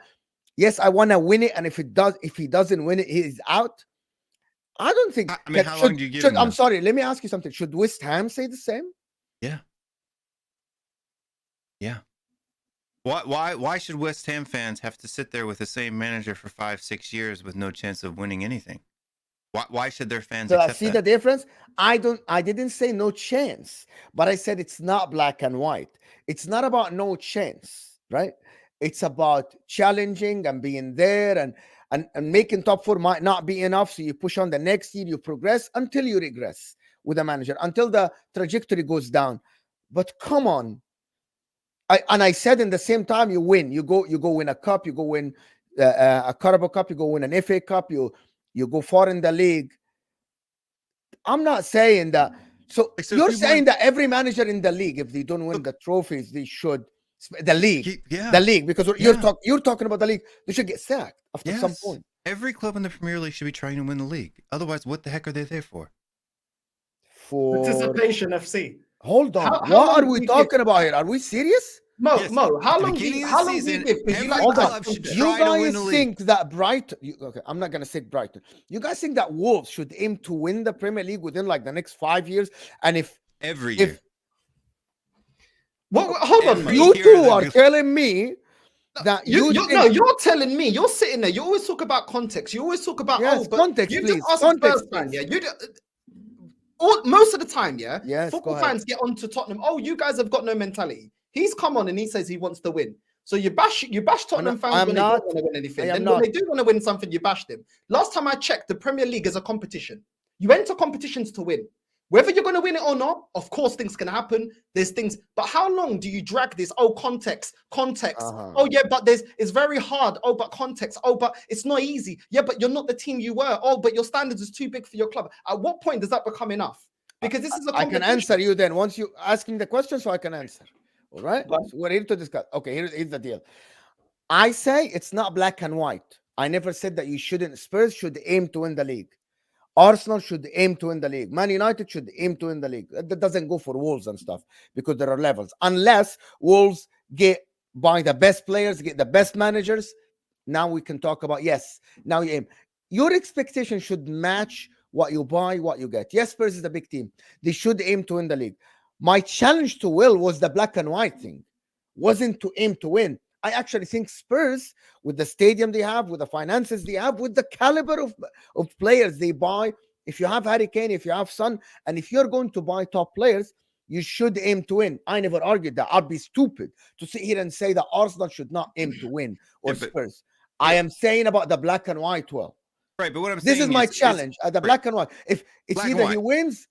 yes, I want to win it, and if he doesn't win it, he's out. I don't think. I mean, how long do you give him? I'm sorry. Let me ask you something. Should West Ham say the same? Yeah. Yeah. Why should West Ham fans have to sit there with the same manager for 5-6 years with no chance of winning anything? Why should their fans accept see that? the difference? I didn't say no chance, but I said it's not black and white. It's not about no chance, right? It's about challenging and being there and making top four might not be enough. So you push on the next year, you progress until you regress with a manager, until the trajectory goes down. But come on. I said in the same time, you win. You go win a cup. You go win a Carabao Cup. You go win an FA Cup. You go far in the league. I'm not saying that. So you're saying that every manager in the league, if they don't win the trophies, they should the league, the league, because you're talking about the league. They should get sacked after some point. Every club in the Premier League should be trying to win the league. Otherwise, what the heck are they there for? For Participation FC. Hold on. What are we talking about here? Are we serious? Mo, how long do you give? You guys think that Brighton, okay, I'm not going to say Brighton. You guys think that Wolves should aim to win the Premier League within like the next 5 years? And if every year. Hold on, you two are telling me that you're telling me, you're sitting there, you always talk about context. You always talk about context, you please. Just ask Spurs fan, most of the time, football fans get onto Tottenham. Oh, you guys have got no mentality. He's come on and he says he wants to win. So you bash Tottenham fans when they don't want to win anything. Then when they do want to win something, you bash them. Last time I checked, the Premier League is a competition. You enter competitions to win. Whether you're going to win it or not, of course, things can happen. There's things, but how long do you drag this? Oh, context. Oh, yeah, but it's very hard. Oh, but context. Oh, but it's not easy. Yeah, but you're not the team you were. Oh, but your standards is too big for your club. At what point does that become enough? Because this is a competition. I can answer you then once you asking the question, so I can answer. All right, so we're here to discuss. Okay, here's the deal. I say it's not black and white. I never said that you shouldn't. Spurs should aim to win the league. Arsenal should aim to win the league. Man United should aim to win the league. That doesn't go for Wolves and stuff because there are levels. Unless Wolves buy the best players, get the best managers. Now we can talk about, yes, now you aim. Your expectation should match what you buy, what you get. Yes, Spurs is a big team. They should aim to win the league. My challenge to Will was the black and white thing. Wasn't to aim to win. I actually think Spurs, with the stadium they have, with the finances they have, with the caliber of players they buy, if you have Harry Kane, if you have Son, and if you're going to buy top players, you should aim to win. I never argued that. I'd be stupid to sit here and say that Arsenal should not aim to win or Spurs. I am saying about the black and white, well. Right, but what I'm saying this is my challenge, the black and white. If it's either he wins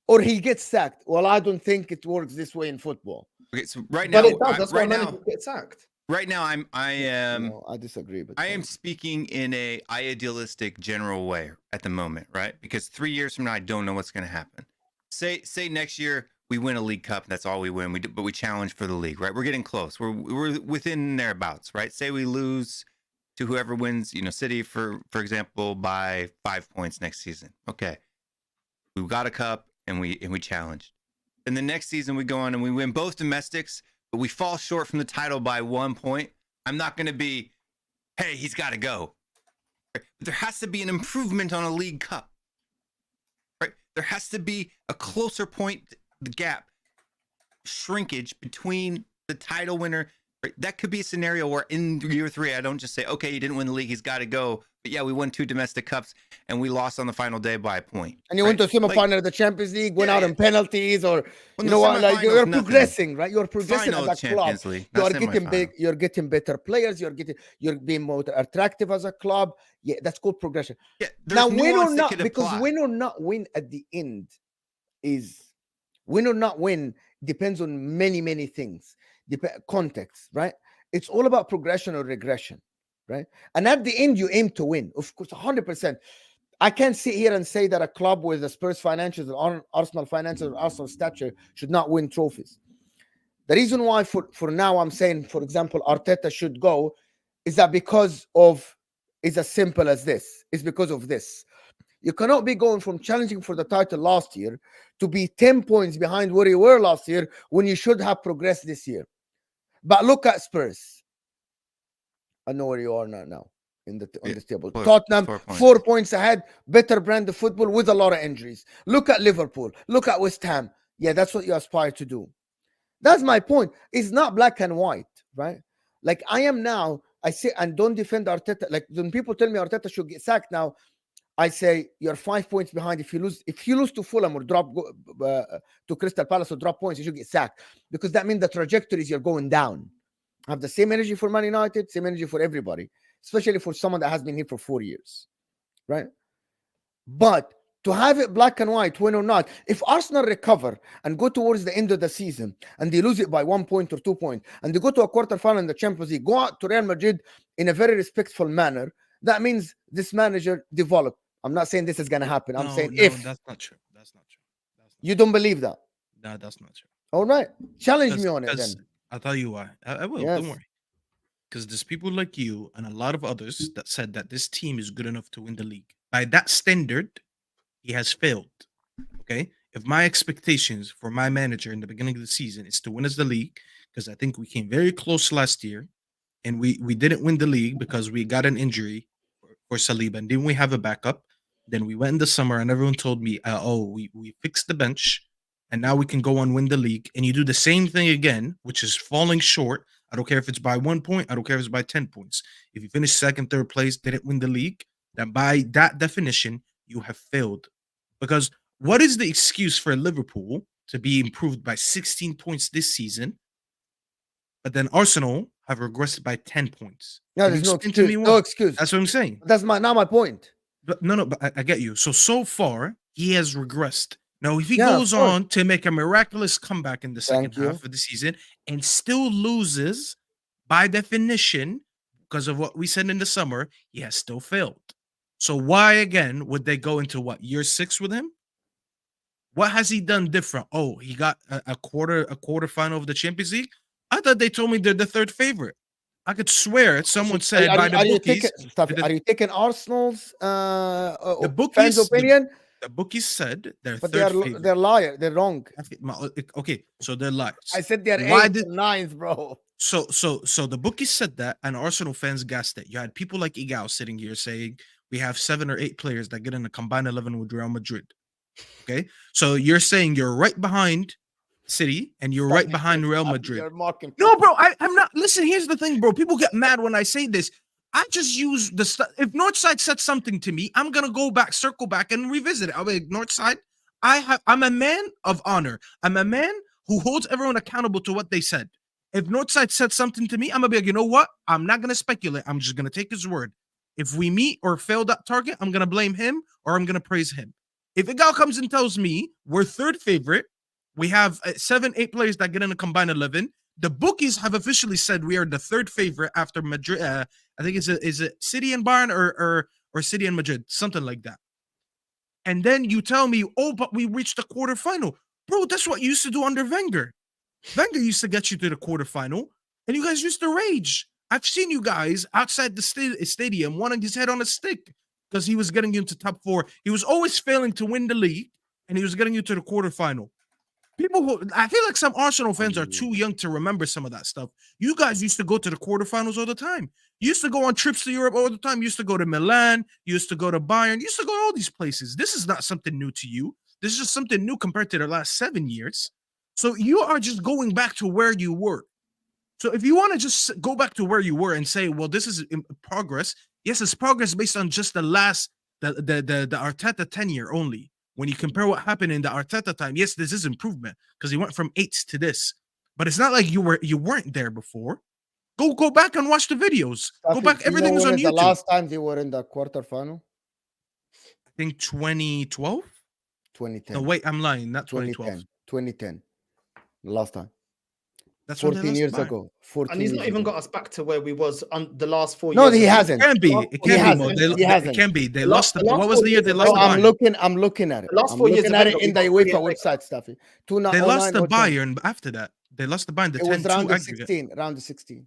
or he gets sacked. Well, I don't think it works this way in football. Okay, so right now, but it does. That's why managers get sacked. Right now, I disagree. But I am speaking in a idealistic general way at the moment, right? Because 3 years from now, I don't know what's going to happen. Say next year we win a League Cup, and that's all we win. But we challenge for the league, right? We're getting close. We're within thereabouts, right? Say we lose to whoever wins, City for example, by 5 points next season. Okay, we got a cup and we challenged. And the next season we go on and we win both domestics. But we fall short from the title by 1 point. I'm not going to be, hey, he's got to go. Right? But there has to be an improvement on a League Cup. Right? There has to be a closer point, the gap, shrinkage between the title winner. Right? That could be a scenario where in year 3, I don't just say, okay, he didn't win the league, he's got to go. But yeah, we won 2 domestic cups and we lost on the final day by a point. And you went to right? a semi-final of the Champions League, went Yeah, out yeah. in penalties, or Well, you the know what? Like semifinals, you're nothing. progressing, right? You're progressing Final as a club. Champions League, You not are getting big. semifinal. You're getting better players. You're being more attractive as a club. Yeah, that's called progression. Yeah, Now, there's win or nuance that not, could because apply. win or not win at the end is win or not win depends on many things. Context, right? It's all about progression or regression, right? And at the end, you aim to win, of course, 100%. I can't sit here and say that a club with the Spurs financials or Arsenal financials or Arsenal stature should not win trophies. The reason why for now I'm saying, for example, Arteta should go is that because of, is as simple as this. It's because of this. You cannot be going from challenging for the title last year to be 10 points behind where you were last year when you should have progressed this year. But look at Spurs. I know where you are now on this table. Tottenham, 4 points ahead, better brand of football with a lot of injuries. Look at Liverpool. Look at West Ham. Yeah, that's what you aspire to do. That's my point. It's not black and white, right? Like I am now, I say, and don't defend Arteta. Like when people tell me Arteta should get sacked now, I say you're 5 points behind. If you lose to Fulham or drop to Crystal Palace or drop points, you should get sacked, because that means the trajectory is you're going down. Have the same energy for Man United, same energy for everybody, especially for someone that has been here for 4 years, right? But to have it black and white, win or not, if Arsenal recover and go towards the end of the season and they lose it by 1 point or 2 points, and they go to a quarterfinal in the Champions League, go out to Real Madrid in a very respectful manner, that means this manager developed. I'm not saying this is going to happen. I'm saying if. That's not true. That's not true. You don't believe that? No, that's not true. All right. Challenge me on it then. I'll tell you why. I will. Yes. Don't worry. Because there's people like you and a lot of others that said that this team is good enough to win the league. By that standard, he has failed. Okay? If my expectations for my manager in the beginning of the season is to win us the league, because I think we came very close last year, and we didn't win the league because we got an injury for Saliba, and didn't we have a backup? Then we went in the summer, and everyone told me, we fixed the bench, and now we can go on win the league. And you do the same thing again, which is falling short. I don't care if it's by 1 point. I don't care if it's by 10 points. If you finish second, third place, didn't win the league, then by that definition, you have failed. Because what is the excuse for Liverpool to be improved by 16 points this season, but then Arsenal have regressed by 10 points? No, there's no excuse. No excuse. That's what I'm saying. That's not my point. But but I get you. So far, he has regressed. Now, if he goes on to make a miraculous comeback in the second half of the season and still loses, by definition, because of what we said in the summer, he has still failed. So why again would they go into year 6 with him? What has he done different? Oh, he got a quarterfinal of the Champions League. I thought they told me they're the third favorite. I could swear someone said by the bookies. Are you taking Arsenal's the bookies, fans' opinion? The bookies said they're but third favorite. They're liars. They're wrong. Okay, so they're liars. I said they're 8th and 9th, bro. So the bookies said that, and Arsenal fans guessed it. You had people like Igao sitting here saying we have 7 or 8 players that get in a combined 11 with Real Madrid. Okay, so you're saying you're right behind City and you're right behind Real Madrid. No, bro, I'm not. Listen, here's the thing, bro. People get mad when I say this. I just use the stuff. If Northside said something to me, I'm gonna go back, circle back, and revisit it. I'll be like, Northside, I'm a man of honor. I'm a man who holds everyone accountable to what they said. If Northside said something to me, I'm gonna be like, you know what? I'm not gonna speculate. I'm just gonna take his word. If we meet or fail that target, I'm gonna blame him or I'm gonna praise him. If a guy comes and tells me we're third favorite, we have 7, 8 players that get in a combined 11. The bookies have officially said we are the third favorite after Madrid. I think is it City and Bayern or City and Madrid, something like that. And then you tell me, oh, but we reached the quarterfinal. Bro, that's what you used to do under Wenger. Wenger used to get you to the quarterfinal, and you guys used to rage. I've seen you guys outside the stadium wanting his head on a stick because he was getting you into top 4. He was always failing to win the league, and he was getting you to the quarterfinal. I feel like some Arsenal fans are too young to remember some of that stuff. You guys used to go to the quarterfinals all the time. You used to go on trips to Europe all the time. You used to go to Milan. You used to go to Bayern. You used to go to all these places. This is not something new to you. This is just something new compared to the last 7 years. So you are just going back to where you were. So if you want to just go back to where you were and say, well, this is progress. Yes, it's progress based on just the Arteta tenure only. When you compare what happened in the Arteta time, yes, this is improvement because he went from 8s to this. But it's not like you weren't there before. Go back and watch the videos. Go back. Do you know Everything was when on is the YouTube. last time they were in the quarterfinal? I think 2012. 2010. No, wait, I'm lying. Not 2012. 2010. Last time. That's when they 14 lost years the Bayern. ago. 14 And he's years not even ago. got us back to where we was on the last 4 No, years. he of- hasn't. It can be. It He can be. hasn't. Mo. He It hasn't. can be. They The lost last- the. the What last was 4 the year years they of lost No, the I'm Bayern? looking at it. The last I'm 4 years looking of at it Wenger, in we the got UEFA 38 website stuff. They lost the Bayern after that. They lost the Bayern the It was 10-2 round of aggregate. 16. Round of 16.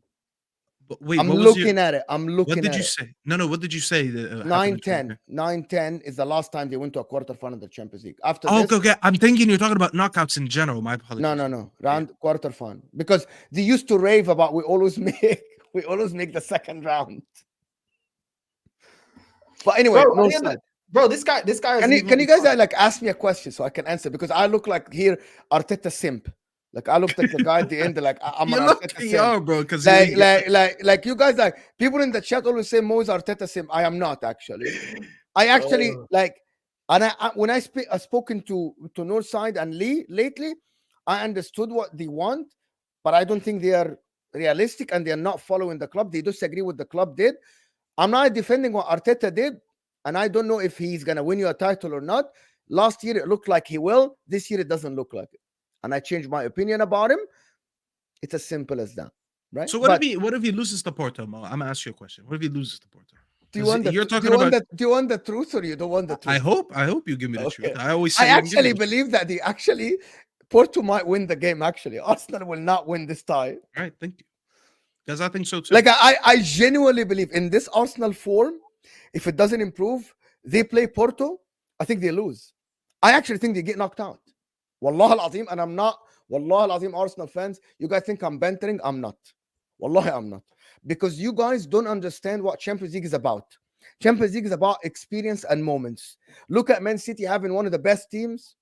But wait, I'm what was looking at it. I'm looking What did at you it. say? No. What did you say? 9-10. 9-10 is the last time they went to a quarterfinal of the Champions League. After Oh, this, okay. I'm thinking you're talking about knockouts in general. My apologies. no. Round quarterfinal. Because they used to rave about we always make the second round. But anyway, Bro, no at the end of- side. bro, this guy is Can you guys like ask me a question so I can answer? Because I look like here Arteta simp. Like I looked at the guy at the end, like I'm You an look Arteta simp. young, bro. Because Like you guys, like people in the chat always say Mo's Arteta sim. I am not actually. I actually like, and when I speak, I've spoken to Northside and Lee lately. I understood what they want, but I don't think they are realistic and they are not following the club. They disagree with the club did. I'm not defending what Arteta did, and I don't know if he's gonna win you a title or not. Last year it looked like he will. This year it doesn't look like it, and I changed my opinion about him. It's as simple as that, right? So what if he loses to Porto, Mo? I'm gonna ask you a question. What if he loses to Porto? Do you want the, You're do talking you want about? do you want the truth or you don't want the truth? I hope you give me the Okay. truth. I always say I you can give me actually the truth. believe that Porto might win the game. Actually, Arsenal will not win this tie. All right, thank you. Because I think so too. Like I genuinely believe in this Arsenal form. If it doesn't improve, they play Porto. I think they lose. I actually think they get knocked out. Wallah al-Azim, and I'm not. Wallah al-Azim, Arsenal fans, you guys think I'm bantering? I'm not. Wallahi, I'm not. Because you guys don't understand what Champions League is about. Champions League is about experience and moments. Look at Man City having one of the best teams,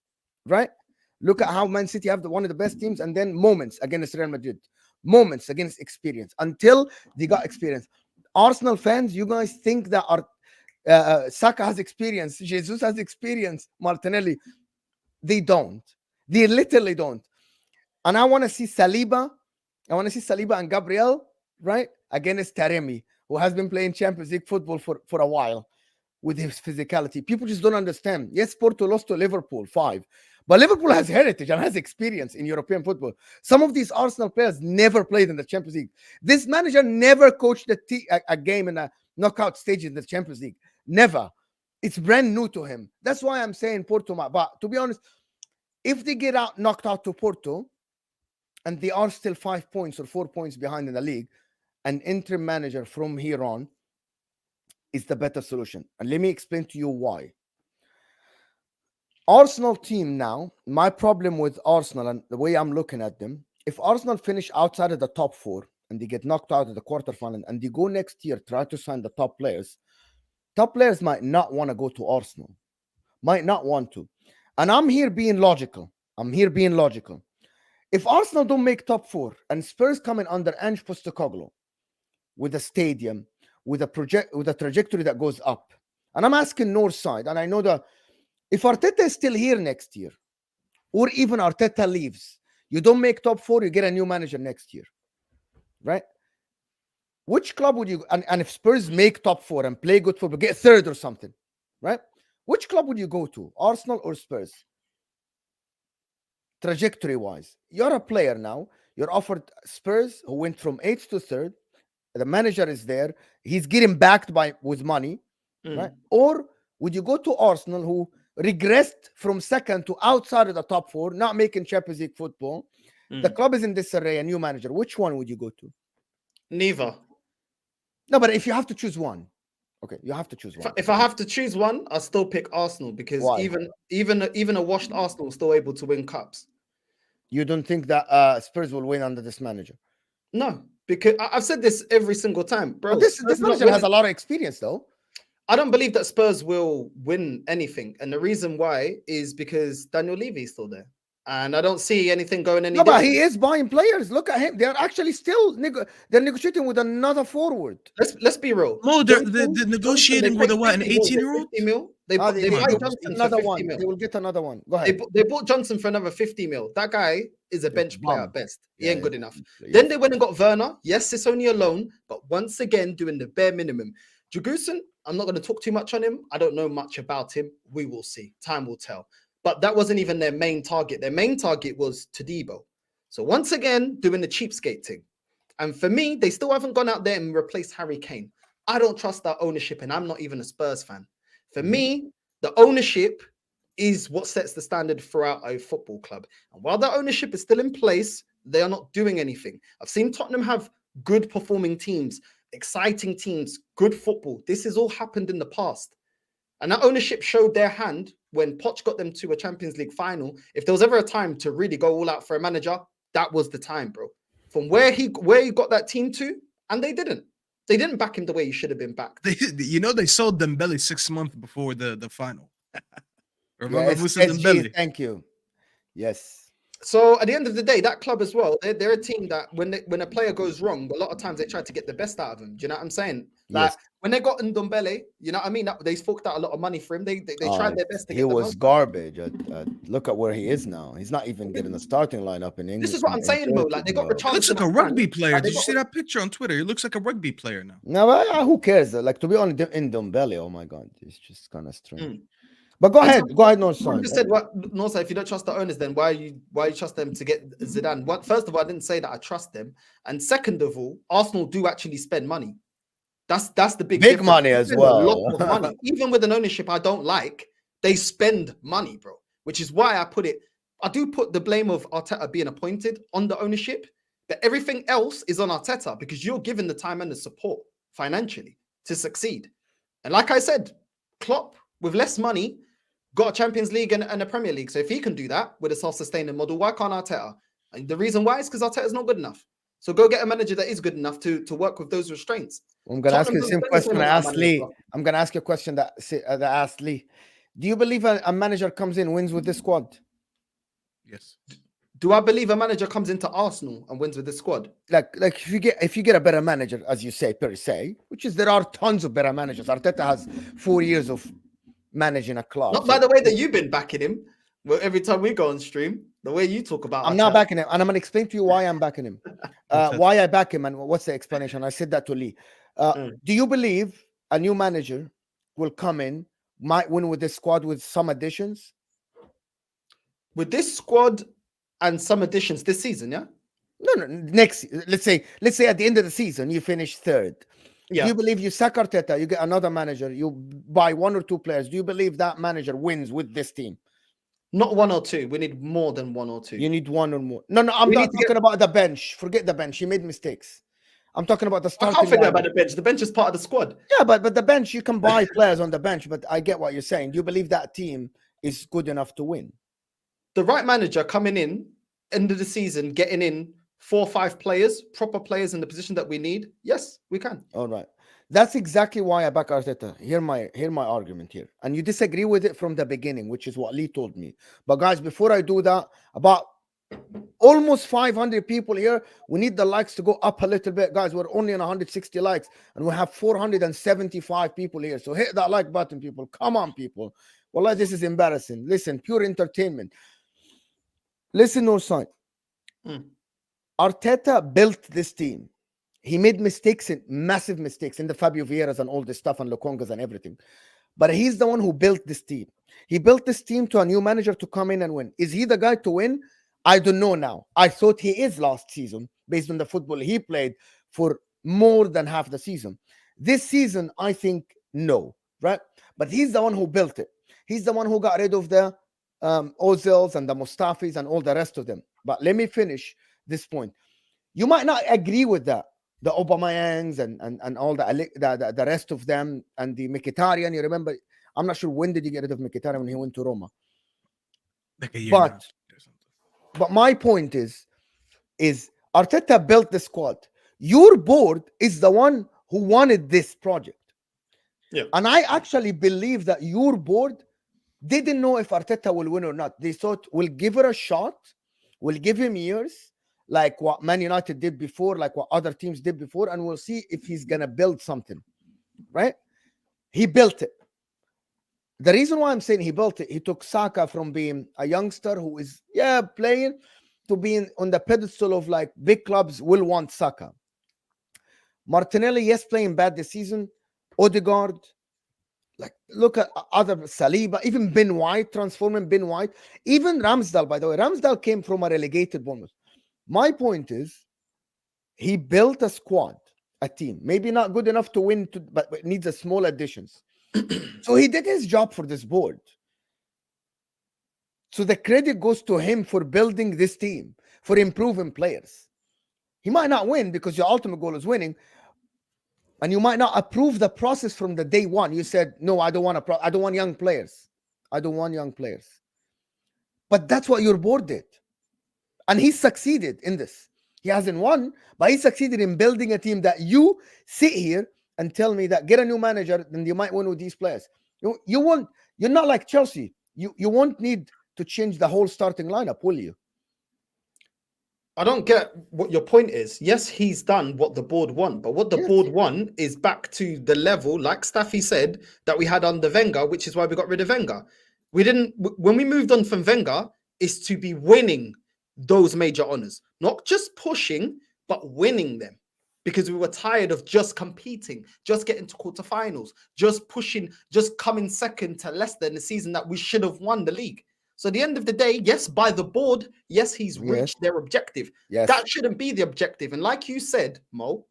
right? Look at how Man City have one of the best teams, and then moments against Real Madrid, moments against experience until they got experience. Arsenal fans, you guys think that Saka has experience, Jesus has experience, Martinelli. They don't. They literally don't. And I want to see Saliba. I want to see Saliba and Gabriel, right, against Taremi, who has been playing Champions League football for a while with his physicality. People just don't understand. Yes, Porto lost to Liverpool 5, but Liverpool has heritage and has experience in European football. Some of these Arsenal players never played in the Champions League. This manager never coached a game in a knockout stage in the Champions League. Never. It's brand new to him. That's why I'm saying Porto. But to be honest, if they get knocked out to Porto, and they are still 5 points or 4 points behind in the league, an interim manager from here on is the better solution. And let me explain to you why. Arsenal team now, my problem with Arsenal and the way I'm looking at them, if Arsenal finish outside of the top 4 and they get knocked out of the quarterfinal and they go next year, try to sign the top players might not want to go to Arsenal. Might not want to. And I'm here being logical. If Arsenal don't make top 4 and Spurs coming under Ange Postecoglou with a stadium, with a trajectory that goes up, and I'm asking Northside, and I know that if Arteta is still here next year, or even Arteta leaves, you don't make top 4, you get a new manager next year, right? Which club would you? And if Spurs make top 4 and play good football, get third or something, right? Which club would you go to, Arsenal or Spurs? Trajectory wise, you're a player now. You're offered Spurs, who went from 8th to 3rd. The manager is there. He's getting backed with money, right? Or would you go to Arsenal, who regressed from 2nd to outside of the top 4, not making Champions League football? The club is in disarray. A new manager. Which one would you go to? Neither. No, but if you have to choose one, okay, you have to choose one. If I have to choose one, I'll still pick Arsenal because Why? even a washed Arsenal is still able to win cups. You don't think that Spurs will win under this manager? No, because I've said this every single time, bro. But this manager has a lot of experience, though. I don't believe that Spurs will win anything, and the reason why is because Daniel Levy is still there. And I don't see anything going any No, but different. he is buying players. Look at him. They're actually still they're negotiating with another forward. Let's be real. Mo, they're Johnson, negotiating with a what? An 18-year-old? 18-year-old? 50 mil. They Ah, buy they will get Johnson for another 50 one. mil. They will get another one. Go They, ahead. they bought Johnson for another 50 mil. That guy is a bench player bum. at best. He Yeah, ain't yeah, good enough. yeah. Then they went and got Werner. Yes, it's only a loan, but once again, doing the bare minimum. Jugusin, I'm not going to talk too much on him. I don't know much about him. We will see. Time will tell. But that wasn't even their main target. Their main target was Todibo. So once again, doing the cheapskate thing. And for me, they still haven't gone out there and replaced Harry Kane. I don't trust that ownership, and I'm not even a Spurs fan. For me, the ownership is what sets the standard throughout a football club. And while that ownership is still in place, they are not doing anything. I've seen Tottenham have good performing teams, exciting teams, good football. This has all happened in the past. And that ownership showed their hand when Poch got them to a Champions League final. If there was ever a time to really go all out for a manager, that was the time, bro. From where he got that team to, and they didn't. They didn't back him the way he should have been backed. They sold Dembele 6 months before the final. Remember Yes, Musa SG, Dembele? thank you. Yes. So at the end of the day, that club as well, they're a team that when a player goes wrong, a lot of times they try to get the best out of him. Do you know what I'm saying? Like Yes. when they got Ndombele, you know what I mean? They forked out a lot of money for him. They tried their best to He get the was most. garbage. Look at where he is now. He's not even getting the starting lineup in England. This is what I'm saying, Mo. Like they got He looks like a Richarlison. rugby player. Like, they Did you got- see that picture on Twitter? He looks like a rugby player now. No, but, who cares? Like, to be honest, in Dombele, oh my god, it's just kind of strange. Mm. But go ahead, Someone Northside. just said, "What Northside? If you don't trust the owners, then why you trust them to get Zidane?" First of all, I didn't say that I trust them, and second of all, Arsenal do actually spend money. That's the big difference. money They as spend well. A lot of money, even with an ownership I don't like, they spend money, bro. Which is why I do put the blame of Arteta being appointed on the ownership, but everything else is on Arteta because you're given the time and the support financially to succeed. And like I said, Klopp with less money got a Champions League and a Premier League. So if he can do that with a self-sustaining model, why can't Arteta? And the reason why is because Arteta's not good enough. So go get a manager that is good enough to work with those restraints. I'm going to ask you the same question I asked Lee. Manager. I'm going to ask you a question that I asked Lee. Do you believe a manager comes in, wins with this squad? Yes. Do I believe a manager comes into Arsenal and wins with this squad? Like if you get a better manager, as you say, per se, which is there are tons of better managers. Arteta has 4 years of managing a club. Not by the way that you've been backing him. Well, every time we go on stream, the way you talk about I'm not backing him, and I'm going to explain to you why I'm backing him. Why I back him, and what's the explanation. I said that to Lee. Do you believe a new manager will come in, might win with this squad with some additions? With this squad and some additions this season, yeah? No, next. Let's say at the end of the season, you finish third. Yeah. Do you believe you sack Arteta, you get another manager, you buy 1 or 2 players? Do you believe that manager wins with this team? Not 1 or 2. We need more than 1 or 2. You need 1 or more. No, I'm not talking about the bench. Forget the bench. He made mistakes. I'm talking about the starting. I can't forget about the bench. The bench is part of the squad. Yeah, but the bench, you can buy players on the bench. But I get what you're saying. Do you believe that team is good enough to win? The right manager coming in, end of the season, getting in 4 or 5 players, proper players in the position that we need. Yes, we can. All right. That's exactly why I back Arteta. Hear my argument here. And you disagree with it from the beginning, which is what Lee told me. But guys, before I do that, about almost 500 people here. We need the likes to go up a little bit. Guys, we're only on 160 likes and we have 475 people here. So hit that like button, people. Come on, people. Wallah, this is embarrassing. Listen, pure entertainment. Listen, Northside. Arteta built this team. He made mistakes, massive mistakes in the Fabio Vieiras and all this stuff and Lokongas and everything. But he's the one who built this team. He built this team to a new manager to come in and win. Is he the guy to win? I don't know now. I thought he is last season based on the football he played for more than half the season. This season, I think, no, right? But he's the one who built it. He's the one who got rid of the Ozils and the Mustafis and all the rest of them. But let me finish this point. You might not agree with that. The Aubameyangs and all the rest of them and the Mkhitaryan. You remember, I'm not sure when did you get rid of Mkhitaryan when he went to Roma. Like a year now. But my point is Arteta built the squad. Your board is the one who wanted this project. Yeah. And I actually believe that your board didn't know if Arteta will win or not. They thought, we'll give her a shot, we'll give him years, like what Man United did before, like what other teams did before, and we'll see if he's going to build something, right? He built it. The reason why I'm saying he built it, he took Saka from being a youngster who is, playing, to being on the pedestal of like big clubs will want Saka. Martinelli, yes, playing bad this season. Odegaard, like look at other Saliba, even Ben White, transforming Ben White, even Ramsdale, by the way. Ramsdale came from a relegated Bournemouth. My point is, he built a squad, a team, maybe not good enough to win, but needs a small additions. So he did his job for this board. So the credit goes to him for building this team, for improving players. He might not win because your ultimate goal is winning, and you might not approve the process from the day one. You said, no, I don't want I don't want young players. I don't want young players. But that's what your board did. And he succeeded in this. He hasn't won, but he succeeded in building a team that you sit here and tell me that get a new manager, then you might win with these players. You won't. You're not like Chelsea. You won't need to change the whole starting lineup, will you? I don't get what your point is. Yes, he's done what the board want, but what the board want is back to the level, like Staffy said, that we had under Wenger, which is why we got rid of Wenger. We didn't, when we moved on from Wenger, is to be winning those major honors, not just pushing, but winning them. Because we were tired of just competing, just getting to quarterfinals, just pushing, just coming second to Leicester in the season that we should have won the league. So at the end of the day, yes, by the board, yes, he's reached their objective. Yes. That shouldn't be the objective. And like you said, Mo,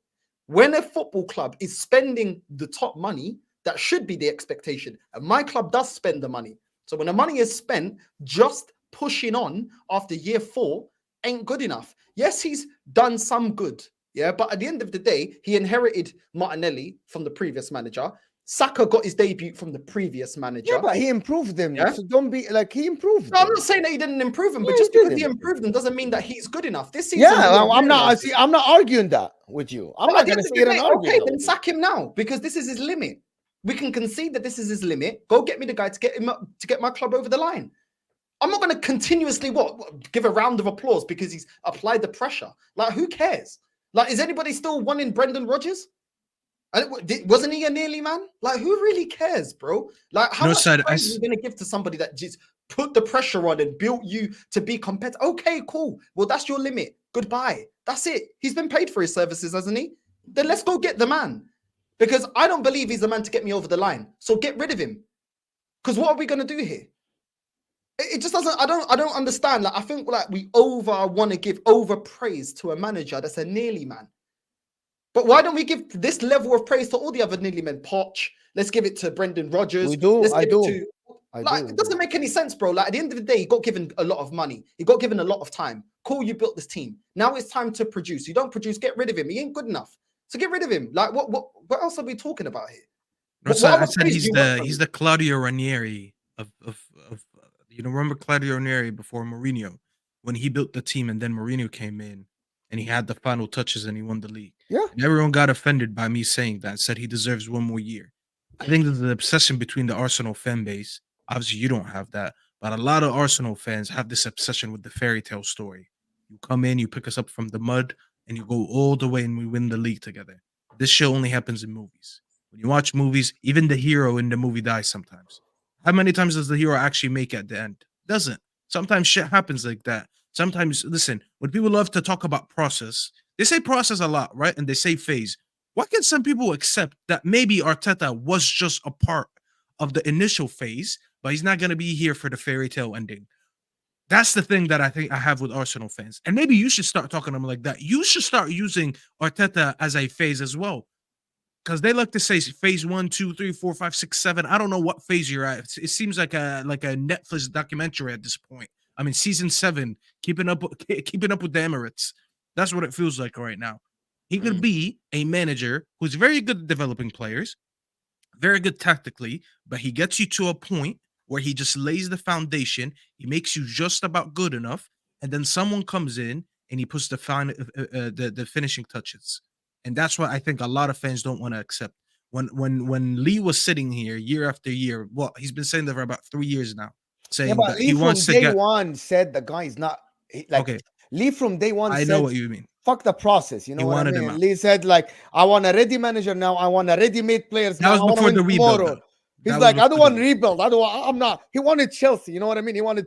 when a football club is spending the top money, that should be the expectation. And my club does spend the money. So when the money is spent, just pushing on after year 4 ain't good enough. Yes, he's done some good. Yeah, but at the end of the day, he inherited Martinelli from the previous manager. Saka got his debut from the previous manager. Yeah, but he improved them. Yeah? So don't be like, he improved No, I'm them. not saying that he didn't improve them, but Yeah, just he because did he improve improved them doesn't mean that he's good enough. This season, Yeah, I'm not arguing that with you. I'm but not at the going end to of sit the here and day, argue. okay, that then with you. sack him now because this is his limit. We can concede that this is his limit. Go get me the guy to get him up, to get my club over the line. I'm not going to continuously give a round of applause because he's applied the pressure. Like, who cares? Like, is anybody still wanting Brendan Rodgers? Wasn't he a nearly man? Like, who really cares, bro? Like, how much praise are you going to give to somebody that just put the pressure on and built you to be competitive? Okay, cool. Well, that's your limit. Goodbye. That's it. He's been paid for his services, hasn't he? Then let's go get the man. Because I don't believe he's the man to get me over the line. So get rid of him. Because what are we going to do here? It just doesn't, I don't understand. Like, I think like we want to give over praise to a manager that's a nearly man. But why don't we give this level of praise to all the other nearly men? Poch, let's give it to Brendan Rodgers. We do. Let's I give do. it to, it doesn't make any sense, bro. Like, at the end of the day, he got given a lot of money. He got given a lot of time. Cool, you built this team. Now it's time to produce. You don't produce, get rid of him. He ain't good enough. So get rid of him. Like, what else are we talking about here? I said he's the Claudio Ranieri of remember Claudio Ranieri before Mourinho, when he built the team and then Mourinho came in and he had the final touches and he won the league. Yeah. And everyone got offended by me saying that, said he deserves one more year. I think there's an obsession between the Arsenal fan base. Obviously, you don't have that, but a lot of Arsenal fans have this obsession with the fairy tale story. You come in, you pick us up from the mud, and you go all the way and we win the league together. This shit only happens in movies. When you watch movies, even the hero in the movie dies sometimes. How many times does the hero actually make it at the end? Doesn't. Sometimes shit happens like that. Sometimes, listen, when people love to talk about process, they say process a lot, right? And they say phase. Why can some people accept that maybe Arteta was just a part of the initial phase, but he's not going to be here for the fairy tale ending? That's the thing that I think I have with Arsenal fans. And maybe you should start talking to them like that. You should start using Arteta as a phase as well. Because they like to say phase 1, 2, 3, 4, 5, 6, 7. I don't know what phase you're at. It seems like a Netflix documentary at this point. I mean, season 7, keeping up with the Emirates. That's what it feels like right now. He could be a manager who's very good at developing players, very good tactically, but he gets you to a point where he just lays the foundation. He makes you just about good enough, and then someone comes in and he puts the finishing touches. And that's what I think a lot of fans don't want to accept. when Lee was sitting here year after year, he's been saying that for about 3 years now, Yeah, saying but that Lee he from wants to day get. one said the guy is not like Okay, Lee from day one I said know what you mean. fuck the process. You He know what I wanted mean? him And out. Lee said like I want a ready manager now. I want a ready-made players That now. was I want to before win the rebuild. tomorrow. Though. He's That was like I don't before want the. rebuild. I don't. I'm not. He wanted Chelsea. You know what I mean? He wanted,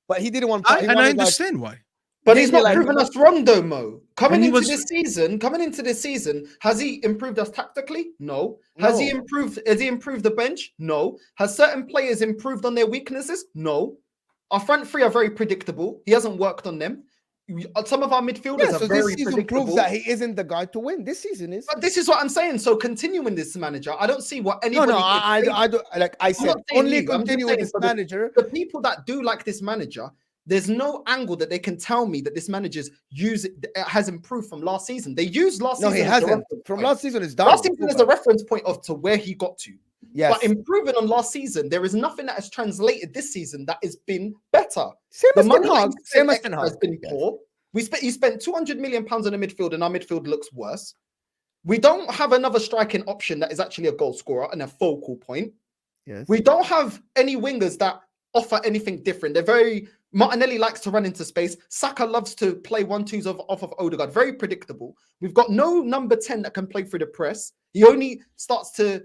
but he didn't want. He And I wanted like understand why. But give he's me not like proven us wrong though, Mo. And Coming he into was. this season, has he improved us tactically? No. Has he no. improved? Has he improved the bench? No. Has certain players improved on their weaknesses? No. Our front three are very predictable. He hasn't worked on them. Some of our midfielders Yeah. are So this very season proves predictable. that he isn't the guy to win. This season is. But this is what I'm saying. So continuing this manager, I don't see what No, anybody. no. I don't like. I I'm said not saying only you. I'm just continue with saying this for manager. the people that do like this manager, there's no angle that they can tell me that this manager's has improved from last season. They used last No, season. he as the hasn't. reference From point. last season is done. Last season is the reference point of to where he got to. Yes. But improving on last season, there is nothing that has translated this season that has been better. Same The as Ten money that Hag. he Same spent as Ten extra has Hag. been Yes. poor. He spent 200 million pounds on the midfield, and our midfield looks worse. We don't have another striking option that is actually a goal scorer and a focal point. Yes. We don't have any wingers that offer anything different. They're very Martinelli likes to run into space. Saka loves to play 1-2s off of Odegaard. Very predictable. We've got no number 10 that can play through the press. He only starts to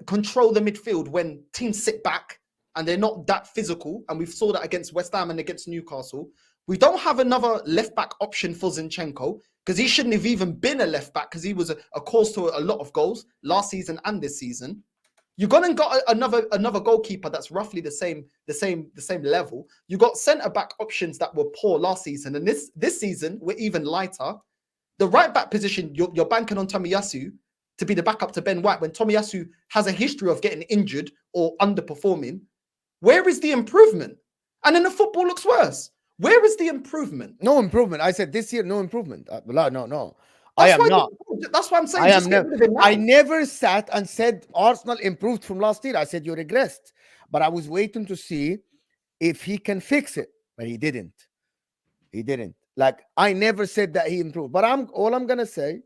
control the midfield when teams sit back and they're not that physical. And we saw that against West Ham and against Newcastle. We don't have another left back option for Zinchenko because he shouldn't have even been a left back because he was a cause to a lot of goals last season and this season. You've gone and got another goalkeeper that's roughly the same level. You got centre back options that were poor last season, and this season we're even lighter. The right back position, you're banking on Tomiyasu to be the backup to Ben White when Tomiyasu has a history of getting injured or underperforming. Where is the improvement? And then the football looks worse. Where is the improvement? No improvement. I said this year, no improvement. No. I am not. That's why I'm saying. I never sat and said Arsenal improved from last year. I said you regressed, but I was waiting to see if he can fix it, but he didn't. He didn't. Like I never said that he improved, but all I'm gonna say.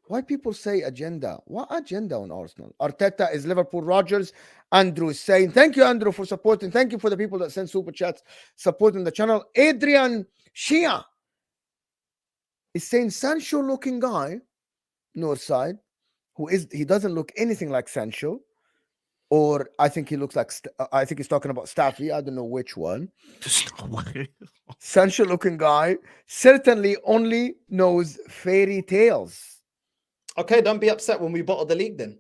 Why people say agenda? What agenda on Arsenal? Arteta is Liverpool. Rodgers. Andrew is saying, thank you, Andrew, for supporting. Thank you for the people that send super chats supporting the channel. Adrian Shia is saying Sancho looking guy, north side, he doesn't look anything like Sancho. Or I think he looks like, I think he's talking about Staffy. I don't know which one. There's no way. Sancho looking guy certainly only knows fairy tales. Okay, don't be upset when we bottle the league then.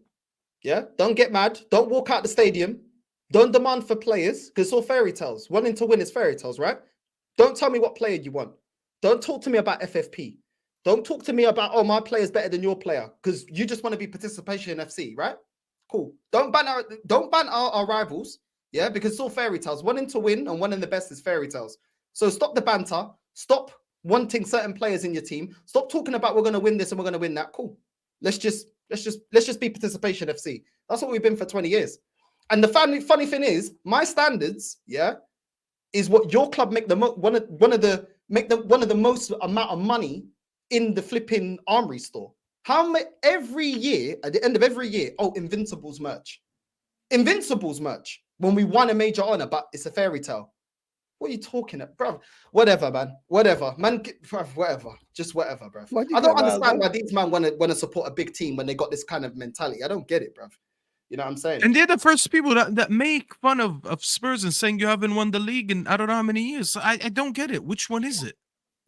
Yeah, don't get mad. Don't walk out the stadium. Don't demand for players because it's all fairy tales. Wanting to win is fairy tales, right? Don't tell me what player you want. Don't talk to me about FFP. Don't talk to me about, oh, my player's better than your player because you just want to be participation in FC, right? Cool. Don't ban our rivals, yeah, because it's all fairy tales. Wanting to win and wanting the best is fairy tales. So stop the banter. Stop wanting certain players in your team. Stop talking about we're going to win this and we're going to win that. Cool. Let's just be participation FC. That's what we've been for 20 years. And the funny thing is, my standards, yeah, is what your club make the one of the most amount of money in the flipping Armory store. Every year, at the end of every year, Invincibles merch. When we won a major honor, but it's a fairy tale. What are you talking about, bro? Whatever, man. Whatever, man. Bruv, whatever. Just whatever, bro. I don't understand why these men want to support a big team when they got this kind of mentality. I don't get it, bro. You know what I'm saying? And they're the first people that make fun of Spurs and saying you haven't won the league in I don't know how many years. I don't get it. Which one is it?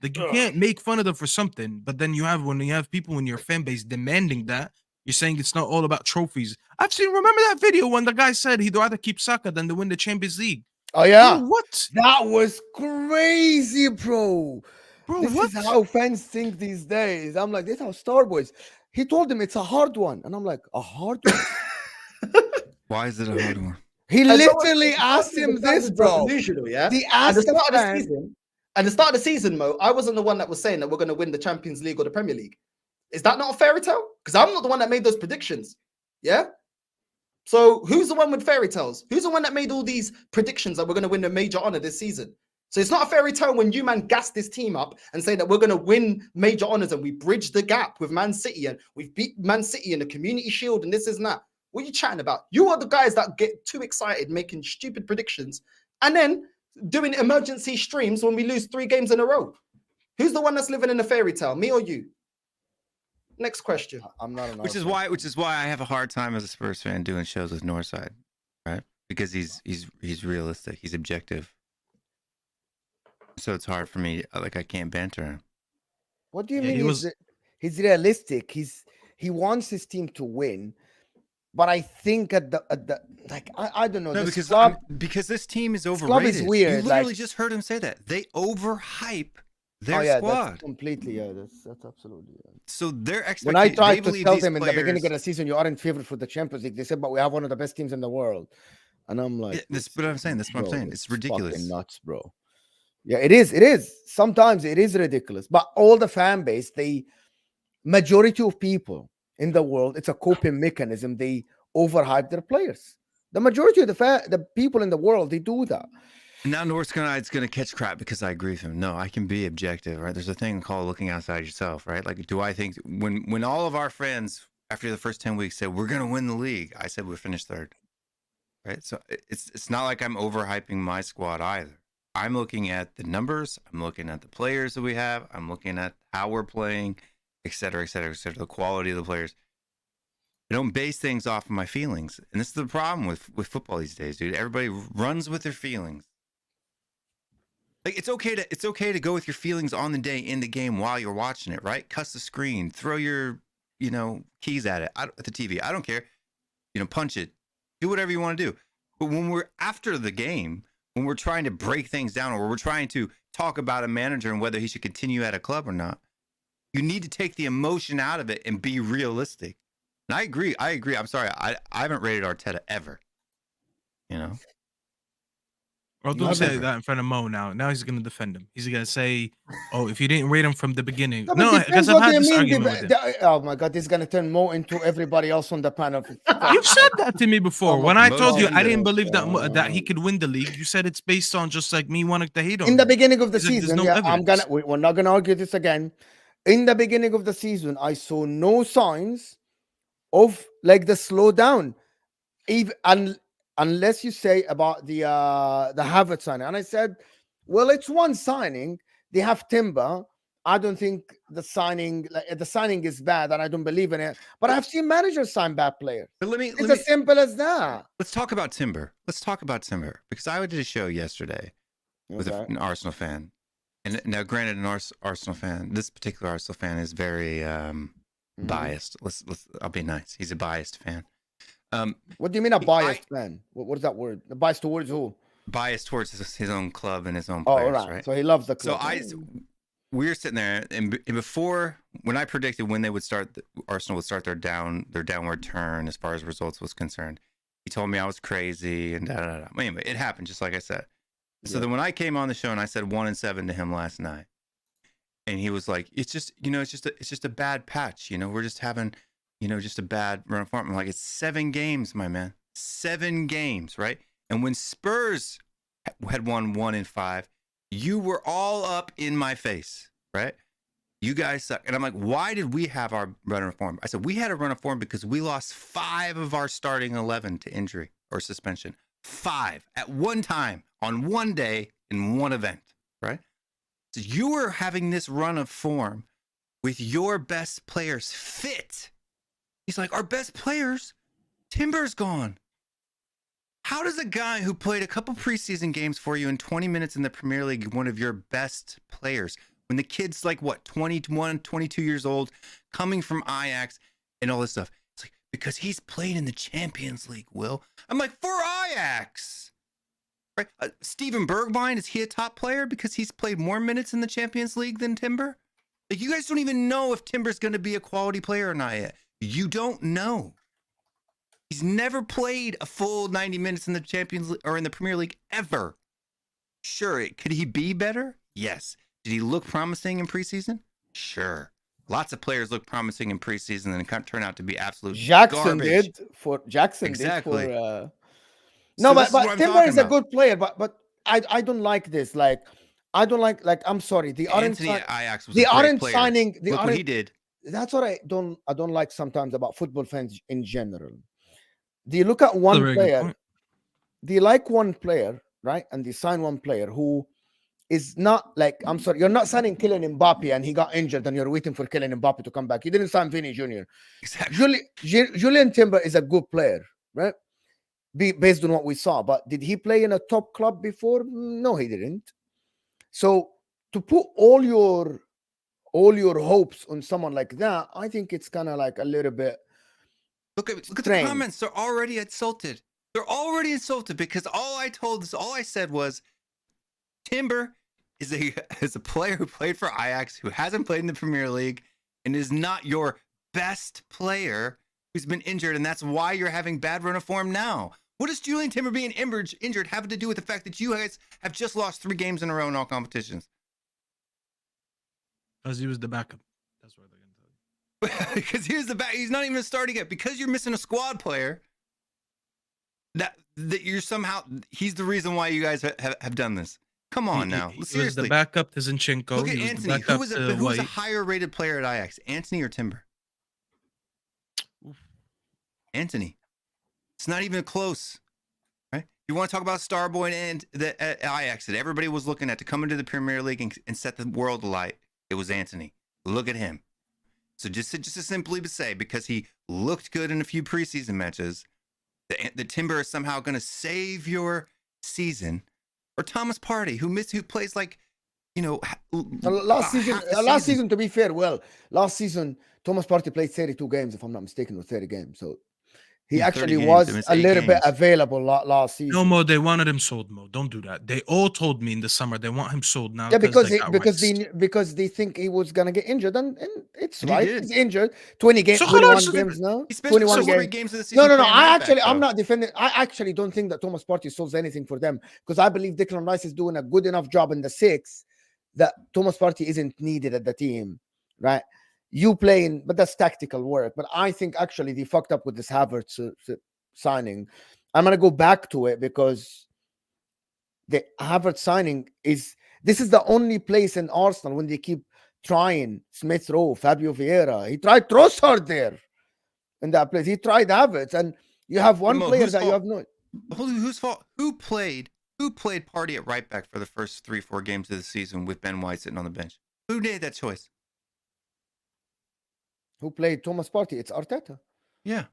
Like you can't make fun of them for something, but then when you have people in your fan base demanding that, you're saying it's not all about trophies. Remember that video when the guy said he'd rather keep Saka than to win the Champions League. Oh yeah, bro, what? That was crazy, bro. This what? is how fans think these days. I'm like, this is how Starboys. He told him it's a hard one, and I'm like, a hard one. Why is it a hard one? He literally asked him this, bro. Yeah. He asked at the start of the season, Mo, I wasn't the one that was saying that we're going to win the Champions League or the Premier League. Is that not a fairy tale? Because I'm not the one that made those predictions. Yeah. So who's the one with fairy tales? Who's the one that made all these predictions that we're going to win a major honor this season? So it's not a fairy tale when you man gas this team up and say that we're going to win major honours and we bridge the gap with Man City and we've beat Man City in the Community Shield and this is that. What are you chatting about? You are the guys that get too excited making stupid predictions and then doing emergency streams when we lose 3 games in a row. Who's the one that's living in a fairy tale, me or you? Next question. I'm not an Which is why I have a hard time as a Spurs fan doing shows with Northside, right? Because he's realistic, he's objective. So it's hard for me. Like I can't banter him. What do you mean? He's realistic. He wants his team to win, but I think at the like I don't know. No, this because this team is overrated. club is weird. You literally just heard him say that they overhype their squad. That's completely. That's absolutely. So their expectations. When I tried to tell them in the beginning of the season, you aren't favored for the Champions League, they said, "But we have one of the best teams in the world," and I'm like, yeah, that's what I'm saying. That's what I'm saying. It's ridiculous. Fucking nuts, bro. Yeah, it is. It is. Sometimes it is ridiculous. But all the fan base, the majority of people in the world, it's a coping mechanism. They overhype their players. The majority of the people in the world, they do that. Now North Carolina's going to catch crap because I agree with him. No, I can be objective, right? There's a thing called looking outside yourself, right? Like, do I think when all of our friends after the first 10 weeks said we're going to win the league, I said we'll finish third, right? So it's not like I'm overhyping my squad either. I'm looking at the numbers. I'm looking at the players that we have. I'm looking at how we're playing, et cetera, et cetera, et cetera, the quality of the players. I don't base things off of my feelings. And this is the problem with football these days, dude. Everybody runs with their feelings. Like it's okay to go with your feelings on the day in the game while you're watching it, right? Cuss the screen, throw your, keys at it, at the TV. I don't care. Punch it. Do whatever you want to do. But when we're after the game, when we're trying to break things down or we're trying to talk about a manager and whether he should continue at a club or not, you need to take the emotion out of it and be realistic. And I agree. I'm sorry. I haven't rated Arteta ever. Well, don't say that in front of Mo now. Now he's going to defend him. He's going to say, oh, if you didn't rate him from the beginning. No, because I've had this argument with him. Oh, my God. This is going to turn Mo into everybody else on the panel. You've said that to me before. When I told you I didn't believe that he could win the league, you said it's based on just like me wanting to hate him. In the beginning of the season, we're not going to argue this again. In the beginning of the season, I saw no signs of like the slowdown. Unless you say about the Havertz signing. And I said, well, it's one signing. They have Timber. I don't think the signing is bad, and I don't believe in it. But I've seen managers sign bad players. But it's as simple as that. Let's talk about Timber. Because I did a show yesterday with an Arsenal fan. And now, granted, an Arsenal fan, this particular Arsenal fan is very biased. I'll be nice. He's a biased fan. What do you mean a biased fan? What is that word? The bias towards who? Biased towards his own club and his own players, right? So he loves the club. So we were sitting there, and before, when I predicted when they would start, Arsenal would start their downward turn as far as results was concerned, he told me I was crazy and da. Anyway, it happened just like I said. So then when I came on the show and I said 1-7 to him last night, and he was like, it's just a bad patch. We're just having, just a bad run of form. I'm like, it's 7 games, my man. 7 games, right? And when Spurs had won 1-5, you were all up in my face, right? You guys suck. And I'm like, why did we have our run of form? I said, we had a run of form because we lost 5 of our starting 11 to injury or suspension. 5 at one time on one day in one event, right? So you were having this run of form with your best players fit. He's like, our best players, Timber's gone. How does a guy who played a couple preseason games for you in 20 minutes in the Premier League, one of your best players, when the kid's like, 21, 22 years old, coming from Ajax and all this stuff? It's like, because he's played in the Champions League, Will. I'm like, for Ajax. Right? Steven Bergwijn, is he a top player because he's played more minutes in the Champions League than Timber? Like, you guys don't even know if Timber's going to be a quality player or not yet. You don't know. He's never played a full 90 minutes in the Champions League or in the Premier League ever. Sure, could he be better? Yes. Did he look promising in preseason? Sure. Lots of players look promising in preseason and turn out to be absolute garbage. Exactly. No, but Timber is a good player, but I don't like this. Like, I don't like. I'm sorry. The aren't. Anthony at Ajax was They a great aren't player. signing. They Look what aren't. he did. That's what I don't like sometimes about football fans in general. They look at That's a one very good player. point. They like one player, right? And they sign one player who is not like. I'm sorry. You're not signing Kylian Mbappe, and he got injured, and you're waiting for Kylian Mbappe to come back. You didn't sign Vinny Jr. Exactly. Julian Timber is a good player, right? Based on what we saw. But did he play in a top club before? No, he didn't. So to put all your hopes on someone like that, I think it's kind of like a little bit. Look at the strange. comments. They're already insulted. They're already insulted because all I said was Timber is a player who played for Ajax, who hasn't played in the Premier League, and is not your best player who's been injured, and that's why you're having bad run of form now. What does Julian Timber being injured have to do with the fact that you guys have just lost 3 games in a row in all competitions? Because he was the backup. That's what they're gonna tell you. Because he's not even starting it. Because you're missing a squad player. That you're somehow he's the reason why you guys have done this. Come on now, He was seriously. the backup to Zinchenko. Look at He was the Anthony. backup Who to was a White. higher rated player at Ajax, Anthony or Timber? Anthony. It's not even close. Right? You want to talk about Starboy and the Ajax that everybody was looking at to come into the Premier League and set the world alight. It was Anthony. Look at him. So just to simply say, because he looked good in a few preseason matches, the Timber is somehow going to save your season. Or Thomas Partey, who plays like, Last season, to be fair, last season Thomas Partey played 32 games, if I'm not mistaken, or 30 games. So he actually was a little bit available last season. No, Mo, they wanted him sold, Mo. Don't do that. They all told me in the summer they want him sold now. Yeah, because they they think he was gonna get injured, and it's And right. he did. He's injured. 20 games, So 21 so games now. He spent 21 3 games. games of the season. No. playing right back, I'm though. not defending. I actually don't think that Thomas Partey solves anything for them, because I believe Declan Rice is doing a good enough job in the 6 that Thomas Partey isn't needed at the team, right? You playing, but that's tactical work. But I think actually they fucked up with this Havertz signing. I'm gonna go back to it because the Havertz signing is the only place in Arsenal when they keep trying Smith Rowe, Fabio Vieira. He tried Trossard there in that place. He tried Havertz, and you have one Mo, player whose that you fault? have no. Whose fault? Who played Partey at right back for the first 3-4 games of the season with Ben White sitting on the bench? Who made that choice? Who played Thomas Partey? It's Arteta Yeah.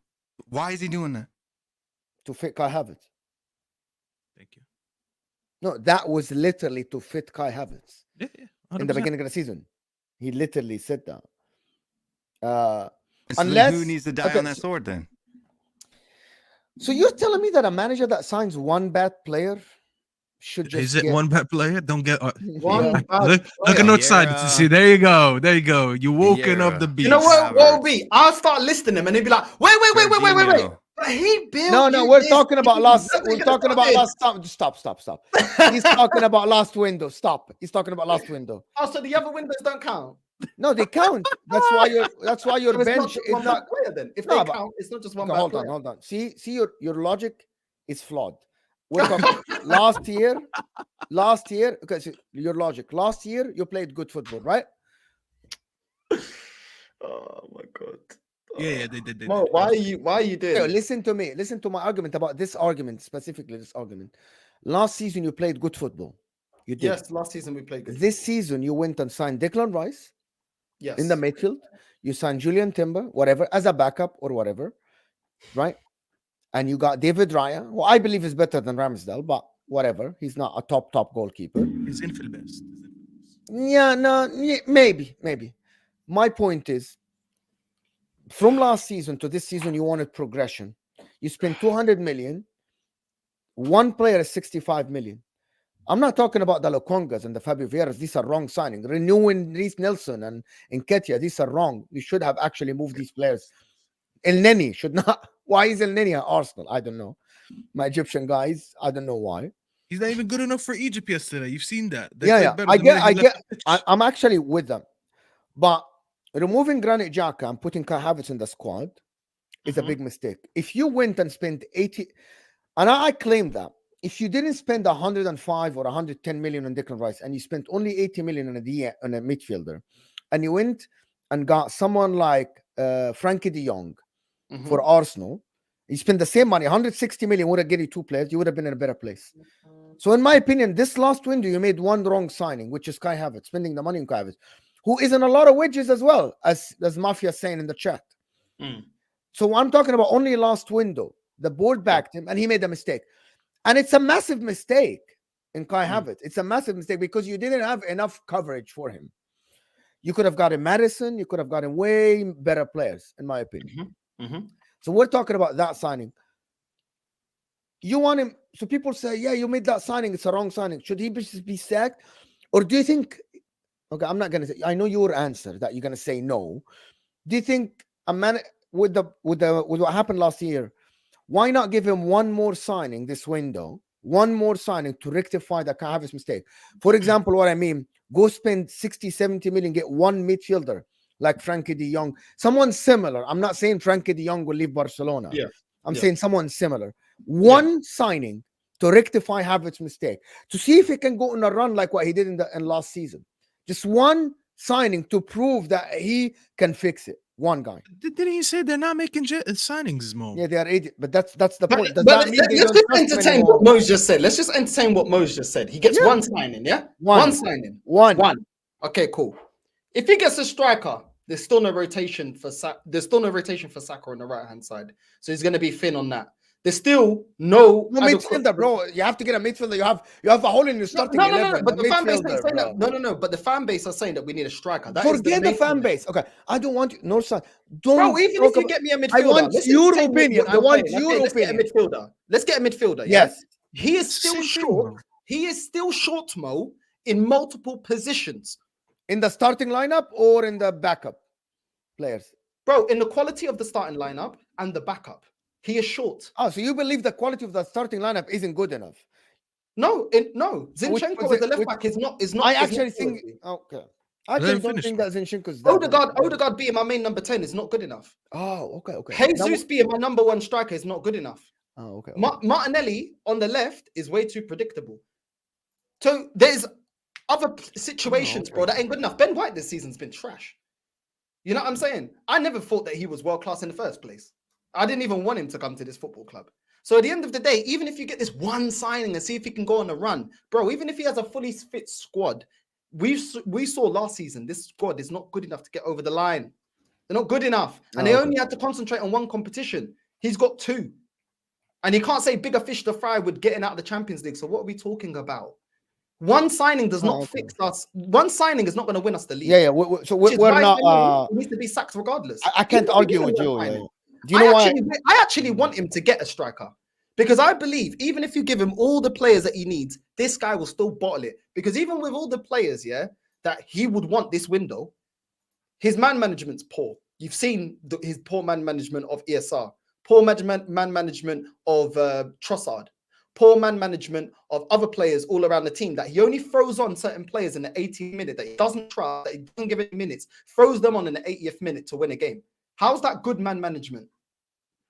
Why is he doing that? to fit Kai Havertz. Thank you. No, that was literally to fit Kai Havertz Yeah, in the 100%. beginning of the season. He literally said that. And so Unless- who needs to die okay, on that sword then? So you're telling me that a manager that signs one bad player should just Is it get... one bad player? Don't get. One Yeah. bad Look player. at North side. Vieira. See, there you go. You woken up the Vieira. beast. You know what? Havertz. Will be. I'll start listing them, and they'd be like, wait. Jorginho. But he built. No, you we're this, talking about he- last. that's what We're you're gonna talking start about doing. last. Stop. He's talking about last window. Stop. He's talking about last window. Oh, so the other windows don't count. No, they count. That's why your So bench it's not just is one not. bad player then. If No, they but- count, it's not just one Okay, bad hold player. on. See, your logic is flawed. We're talking last year. Okay, so your logic. Last year you played good football, right? Oh my god. Yeah, they did. Mo, why are you doing Okay, this? listen to me. Listen to my argument about this argument specifically. This argument. Last season you played good football. You did. Yes, last season we played good. This season you went and signed Declan Rice Yes. in the midfield. You signed Julian Timber, whatever, as a backup or whatever, right? And you got David Raya, who I believe is better than Ramsdale, but whatever. He's not a top goalkeeper. He's in for the best. Maybe. My point is, from last season to this season, you wanted progression. You spent 200 million. One player is 65 million. I'm not talking about the Lokongas and the Fabio Vieiras. These are wrong signing. Renewing Reece Nelson and Nketiah, these are wrong. You should have actually moved these players. El Neni should not. Why is El Neni at Arsenal? I don't know. My Egyptian guys, I don't know why. He's not even good enough for Egypt yesterday. You've seen that. They Yeah. played better I the minute he get. left the pitch. I'm actually with them. But removing Granit Xhaka and putting Kai Havertz in the squad is a Mhm. big mistake. If you went and spent 80, and I claim that if you didn't spend 105 or 110 million on Declan Rice and you spent only 80 million on a midfielder, and you went and got someone like Frankie de Jong for Arsenal, you spend the same money, 160 million would have given you 2 players, you would have been in a better place. So in my opinion, this last window, you made one wrong signing, which is Kai Havertz, spending the money on Kai Havertz, who is in a lot of wedges as well, as Mafia saying in the chat. So I'm talking about only last window. The board backed him and he made a mistake. And it's a massive mistake in Kai Havertz. It's a massive mistake because you didn't have enough coverage for him. You could have gotten Madison. You could have gotten way better players, in my opinion. So we're talking about that signing. You want him. So people say, yeah, you made that signing. It's a wrong signing. Should he be sacked? Or do you think, okay, I'm not going to say, I know your answer that you're going to say no. Do you think a man with what happened last year, why not give him one more signing this window? One more signing to rectify the Kai Havertz mistake. For example, what I mean, go spend 60, 70 million, get one midfielder like Frankie de Jong, someone similar. I'm not saying Frankie de Jong will leave Barcelona. I'm saying someone similar. One signing to rectify Havertz's mistake, to see if he can go on a run like what he did in last season. Just one signing to prove that he can fix it. One guy. Didn't he say they're not making signings, Mo? Yeah, they are 80, but that's the point. Does But that mean let's just entertain what Mo's just said. Let's just entertain what Mo's just said. He gets one signing, yeah? One signing. One. Okay, cool. If he gets a striker, there's still no rotation for Saka on the right-hand side. So he's going to be thin on that. There's still no midfielder, bro. You have to get a midfielder. You have a hole in your starting 11. But the fan base is saying that. No. But the fan base are saying that we need a striker. Forget the fan base. Okay, I don't want you. No, son. Don't. Bro, even if you get me a midfielder, I want your opinion. I want your opinion. Let's get a midfielder. Let's get a midfielder. Yes. He is still short. He is still short, Mo, in multiple positions. In the starting lineup or in the backup players? Bro, in the quality of the starting lineup and the backup. He is short. Oh, so you believe the quality of the starting lineup isn't good enough? No. Zinchenko as the left back is not. I actually think. Okay. I actually don't think that Zinchenko's. Odegaard being my main number 10 is not good enough. Oh, okay. Jesus being my number 1 striker is not good enough. Oh, okay. Martinelli on the left is way too predictable. So there's other situations, bro, that ain't good enough. Ben White this season's been trash. You know what I'm saying? I never thought that he was world class in the first place. I didn't even want him to come to this football club. So at the end of the day, even if you get this one signing and see if he can go on a run, bro, even if he has a fully fit squad, we saw last season, this squad is not good enough to get over the line. They're not good enough. And they only had to concentrate on one competition. He's got 2. And he can't say bigger fish to fry with getting out of the Champions League. So what are we talking about? One signing does not fix us. One signing is not going to win us the league. Yeah. So we're not. He needs to be sacked regardless. I can't argue with you. Yeah. Do you know why? I actually want him to get a striker because I believe even if you give him all the players that he needs, this guy will still bottle it. Because even with all the players, that he would want this window, his man management's poor. You've seen his poor man management of ESR, poor man management of Trossard, poor man management of other players all around the team, that he only throws on certain players in the 80th minute, that he doesn't trust, that he doesn't give it minutes, throws them on in the 80th minute to win a game. How's that good man management?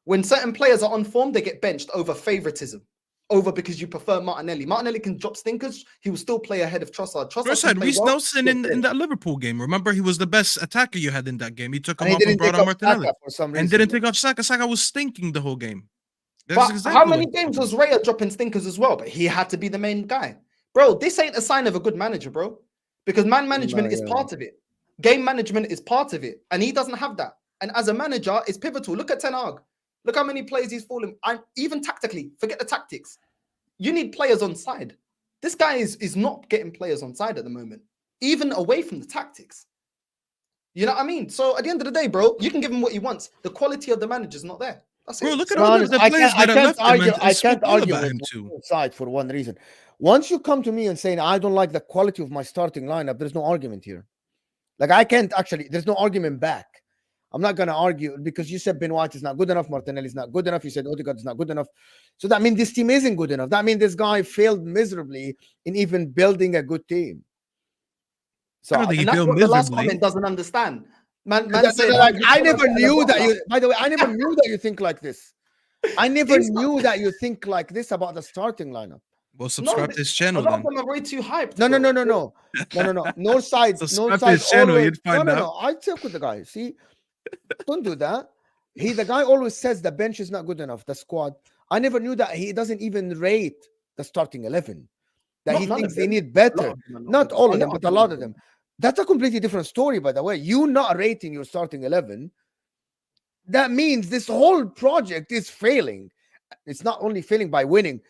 When certain players are on form, they get benched over favoritism, over because you prefer Martinelli. Martinelli can drop stinkers. He will still play ahead of Trossard. Trossard, Reece Nelson in that Liverpool game. Remember, he was the best attacker you had in that game. He took him off and brought on Martinelli. And didn't take off Saka. Saka was stinking the whole game. But exactly how many games was Raya dropping stinkers as well? But he had to be the main guy. Bro, this ain't a sign of a good manager, bro. Because man management is part of it. Game management is part of it. And he doesn't have that. And as a manager, it's pivotal. Look at Ten Hag. Look how many plays he's fallen. And even tactically, forget the tactics. You need players on side. This guy is not getting players on side at the moment, even away from the tactics. You know what I mean? So at the end of the day, bro, you can give him what he wants. The quality of the manager is not there. That's bro, it. look at all the players that are left. I can't argue with him side for one reason. Once you come to me and saying I don't like the quality of my starting lineup, there's no argument here. Like I can't actually. There's no argument back. I'm not going to argue because you said Ben White is not good enough. Martinelli is not good enough. You said Odegaard is not good enough. So that means this team isn't good enough. That means this guy failed miserably in even building a good team. So and that's what the last comment doesn't understand. Man I never knew that you. By the way, I never knew that you think like this. I never It's not- knew that you think like this about the starting lineup. Well, No, subscribe to his a channel lot of then. them are way too hyped. No, no, bro. no, no, no, no, no, no. North side Subscribe to his channel, always. you'd find no, out. no. I talk with the guy. See, don't do that. The guy always says the bench is not good enough. The squad. I never knew that he doesn't even rate the starting 11. That Not he none thinks of they them. need A lot better. of them are Not good. all A of them, lot but a lot of them. That's a completely different story, by the way. You not rating your starting 11. That means this whole project is failing. It's not only failing by winning,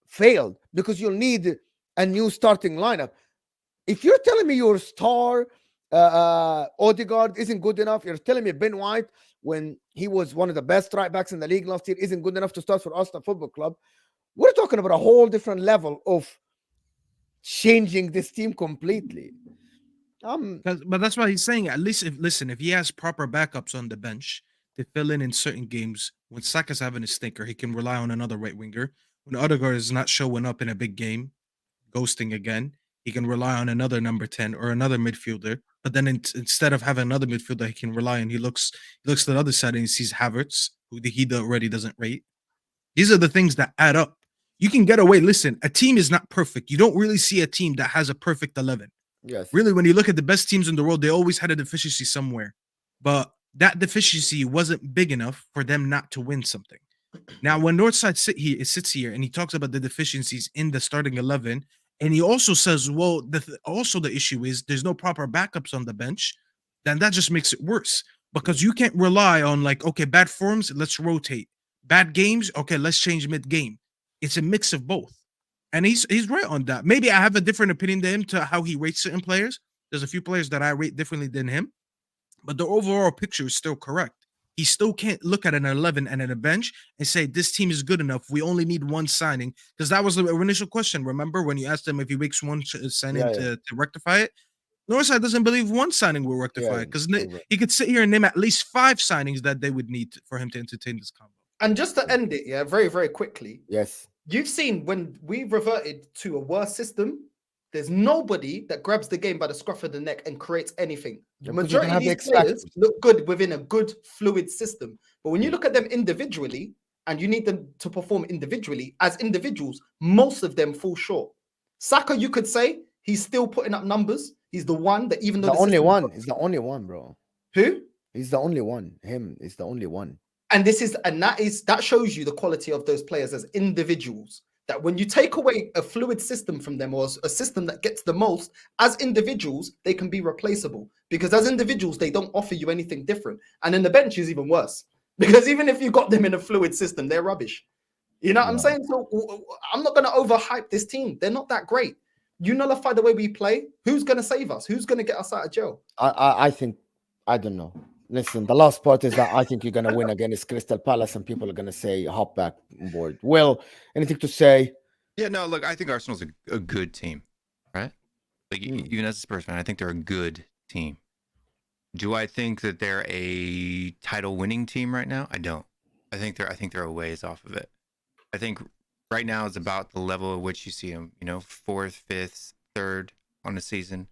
failed because you'll need a new starting lineup. If you're telling me your star Odegaard isn't good enough, you're telling me Ben White, when he was one of the best right backs in the league last year, isn't good enough to start for Arsenal Football Club. We're talking about a whole different level of changing this team completely. But that's why he's saying, at least if he has proper backups on the bench to fill in certain games, when Saka's having a stinker, he can rely on another right winger. When Odegaard is not showing up in a big game, ghosting again, he can rely on another number 10 or another midfielder. But then instead of having another midfielder, he can rely on. He looks to the other side and he sees Havertz, who he already doesn't rate. These are the things that add up. You can get away. Listen, a team is not perfect. You don't really see a team that has a perfect 11. Yes. Really, when you look at the best teams in the world, they always had a deficiency somewhere. But that deficiency wasn't big enough for them not to win something. Now, when Northside sits here and he talks about the deficiencies in the starting 11, and he also says, well, also the issue is there's no proper backups on the bench, then that just makes it worse. Because you can't rely on like, okay, bad forms, let's rotate. Bad games, okay, let's change mid-game. It's a mix of both. And he's right on that. Maybe I have a different opinion than him to how he rates certain players. There's a few players that I rate differently than him, but the overall picture is still correct. He still can't look at an 11 and at a bench and say this team is good enough. We only need one signing, because that was the initial question. Remember when you asked him if he makes one signing to rectify it? Northside doesn't believe one signing will rectify it, because he could sit here and name at least 5 signings that they would need for him to entertain this combo. And just to end it, yeah, very, very quickly. Yes. You've seen when we reverted to a worse system, there's nobody that grabs the game by the scruff of the neck and creates anything. The majority of these players look good within a good, fluid system. But when you look at them individually and you need them to perform individually, as individuals, most of them fall short. Saka, you could say, he's still putting up numbers. He's the one that even though the only one. He's the only one, bro. Who? He's the only one. Him is the only one. And that shows you the quality of those players as individuals. That when you take away a fluid system from them, or a system that gets the most, as individuals, they can be replaceable. Because as individuals, they don't offer you anything different. And then the bench is even worse. Because even if you got them in a fluid system, they're rubbish. You know what I'm saying? So I'm not going to overhype this team. They're not that great. You nullify the way we play. Who's going to save us? Who's going to get us out of jail? I think, I don't know. Listen, the last part is that I think you're going to win against Crystal Palace, and people are going to say, hop back on board. Will, anything to say? Yeah, no, look, I think Arsenal's a good team, right? Like, even as a Spurs fan, I think they're a good team. Do I think that they're a title-winning team right now? I don't. I think they're a ways off of it. I think right now is about the level at which you see them, 4th, 5th, 3rd on the season.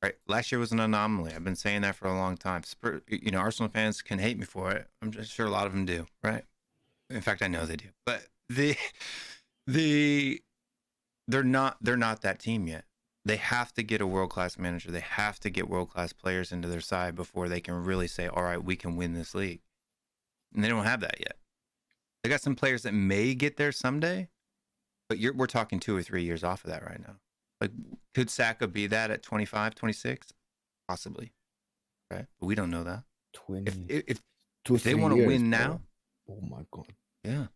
Right. Last year was an anomaly. I've been saying that for a long time. Arsenal fans can hate me for it. I'm just sure a lot of them do. Right. In fact, I know they do. But they're not that team yet. They have to get a world-class manager. They have to get world-class players into their side before they can really say, all right, we can win this league. And they don't have that yet. They got some players that may get there someday, but we're talking 2 or 3 years off of that right now. Like, could Saka be that at 25, 26? Possibly. Right? But we don't know that. 20. If they want to win now. Oh, my God. Yeah.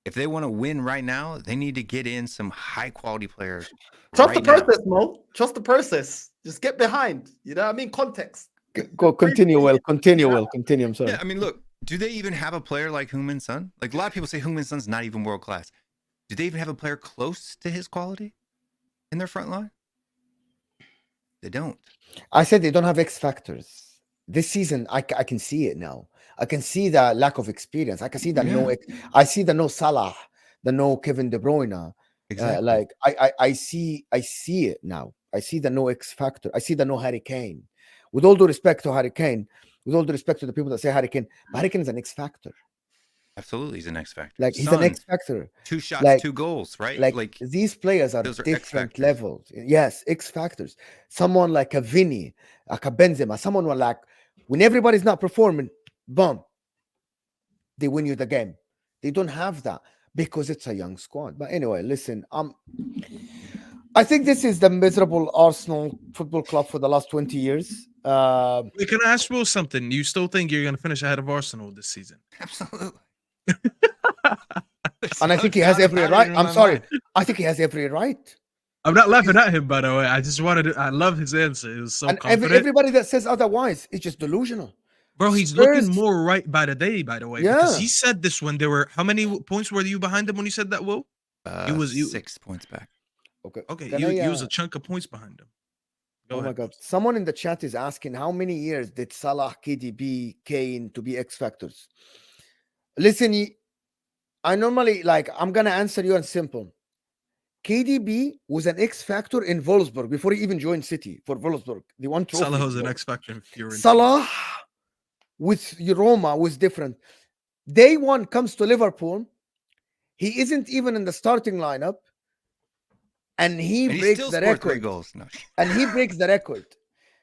If they want to win right now, they need to get in some high-quality players. Trust the process, Mo. Trust the process. Just get behind. You know what I mean? Context. Go, continue, Will. Continue, Will. Continue. I'm sorry. Yeah, I mean, look, do they even have a player like Heung-min Son? Like, a lot of people say Heung-min Son's not even world-class. Do they even have a player close to his quality in their front line? They don't. I said they don't have X factors. This season, I can see it now. I can see the lack of experience. I can see that I see the no Salah, the no Kevin De Bruyne. Exactly. I see it now. I see the no X factor. I see the no Harry Kane. With all due respect to Harry Kane, with all due respect to the people that say Harry Kane, but Harry Kane is an X factor. Absolutely, he's an X factor. Like he's Son, an X factor. 2 shots, Like 2 goals, right? like these players are those are X different factors. levels. Yes, X factors. Someone like a Vinny, like a Benzema, someone like when everybody's not performing, boom, they win you the game. They don't have that because it's a young squad. But anyway, listen, I think this is the miserable Arsenal Football Club for the last 20 years. Wait, can I ask Will something? You still think you're going to finish ahead of Arsenal this season? Absolutely. And I think he has every right. I'm sorry. I think he has every right. I'm not laughing at him, by the way. I just wanted to. I love his answer. It was so And confident. everybody that says otherwise is just delusional. Bro, he's Spurs- looking more right by the day, by the way. Yeah. Because he said this when there were. How many points were you behind him when you said that, Will? It was 6 points back. Okay, Can you I, was a chunk of points behind him. Go oh my ahead. God. Someone in the chat is asking how many years did Salah, KDB, Kane to be X factors? Listen, I normally I'm going to answer you in simple. KDB was an X factor in Wolfsburg before he even joined City for Wolfsburg. They won trophy. Salah was an X factor in Fiorentina. Salah with Roma was different. Day one comes to Liverpool. He isn't even in the starting lineup. And he breaks still the scored 3 record. goals. No. And he breaks the record.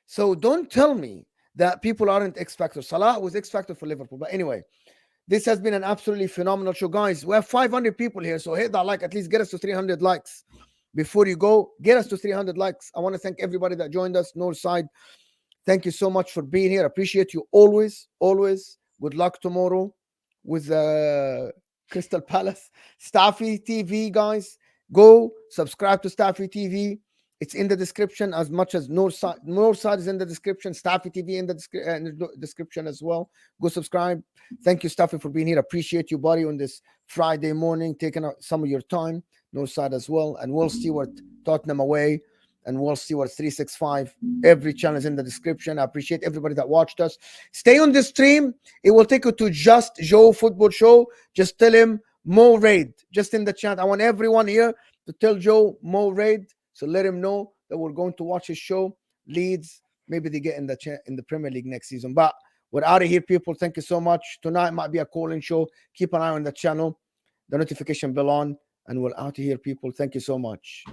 So don't tell me that people aren't X factor. Salah was X factor for Liverpool. But anyway, this has been an absolutely phenomenal show, guys. We have 500 people here, so hit that like. At least get us to 300 likes before you go. Get us to 300 likes. I want to thank everybody that joined us. Northside, thank you so much for being here. Appreciate you always. Good luck tomorrow with Crystal Palace. Staffy TV, guys. Go subscribe to Staffy TV. It's in the description as much as Northside is in the description. Staffy TV in the description as well. Go subscribe. Thank you, Staffy, for being here. Appreciate you, buddy, on this Friday morning, taking out some of your time. Northside as well. And Will Stewart, Tottenham away. And Will Stewart 365. Every channel is in the description. I appreciate everybody that watched us. Stay on the stream. It will take you to Just Joe Football Show. Just tell him Mo Raid. Just in the chat. I want everyone here to tell Joe Mo Raid. So let him know that we're going to watch his show. Leeds, maybe they get in the Premier League next season. But we're out of here, people. Thank you so much. Tonight might be a calling show. Keep an eye on the channel, the notification bell on, and we're out of here, people. Thank you so much.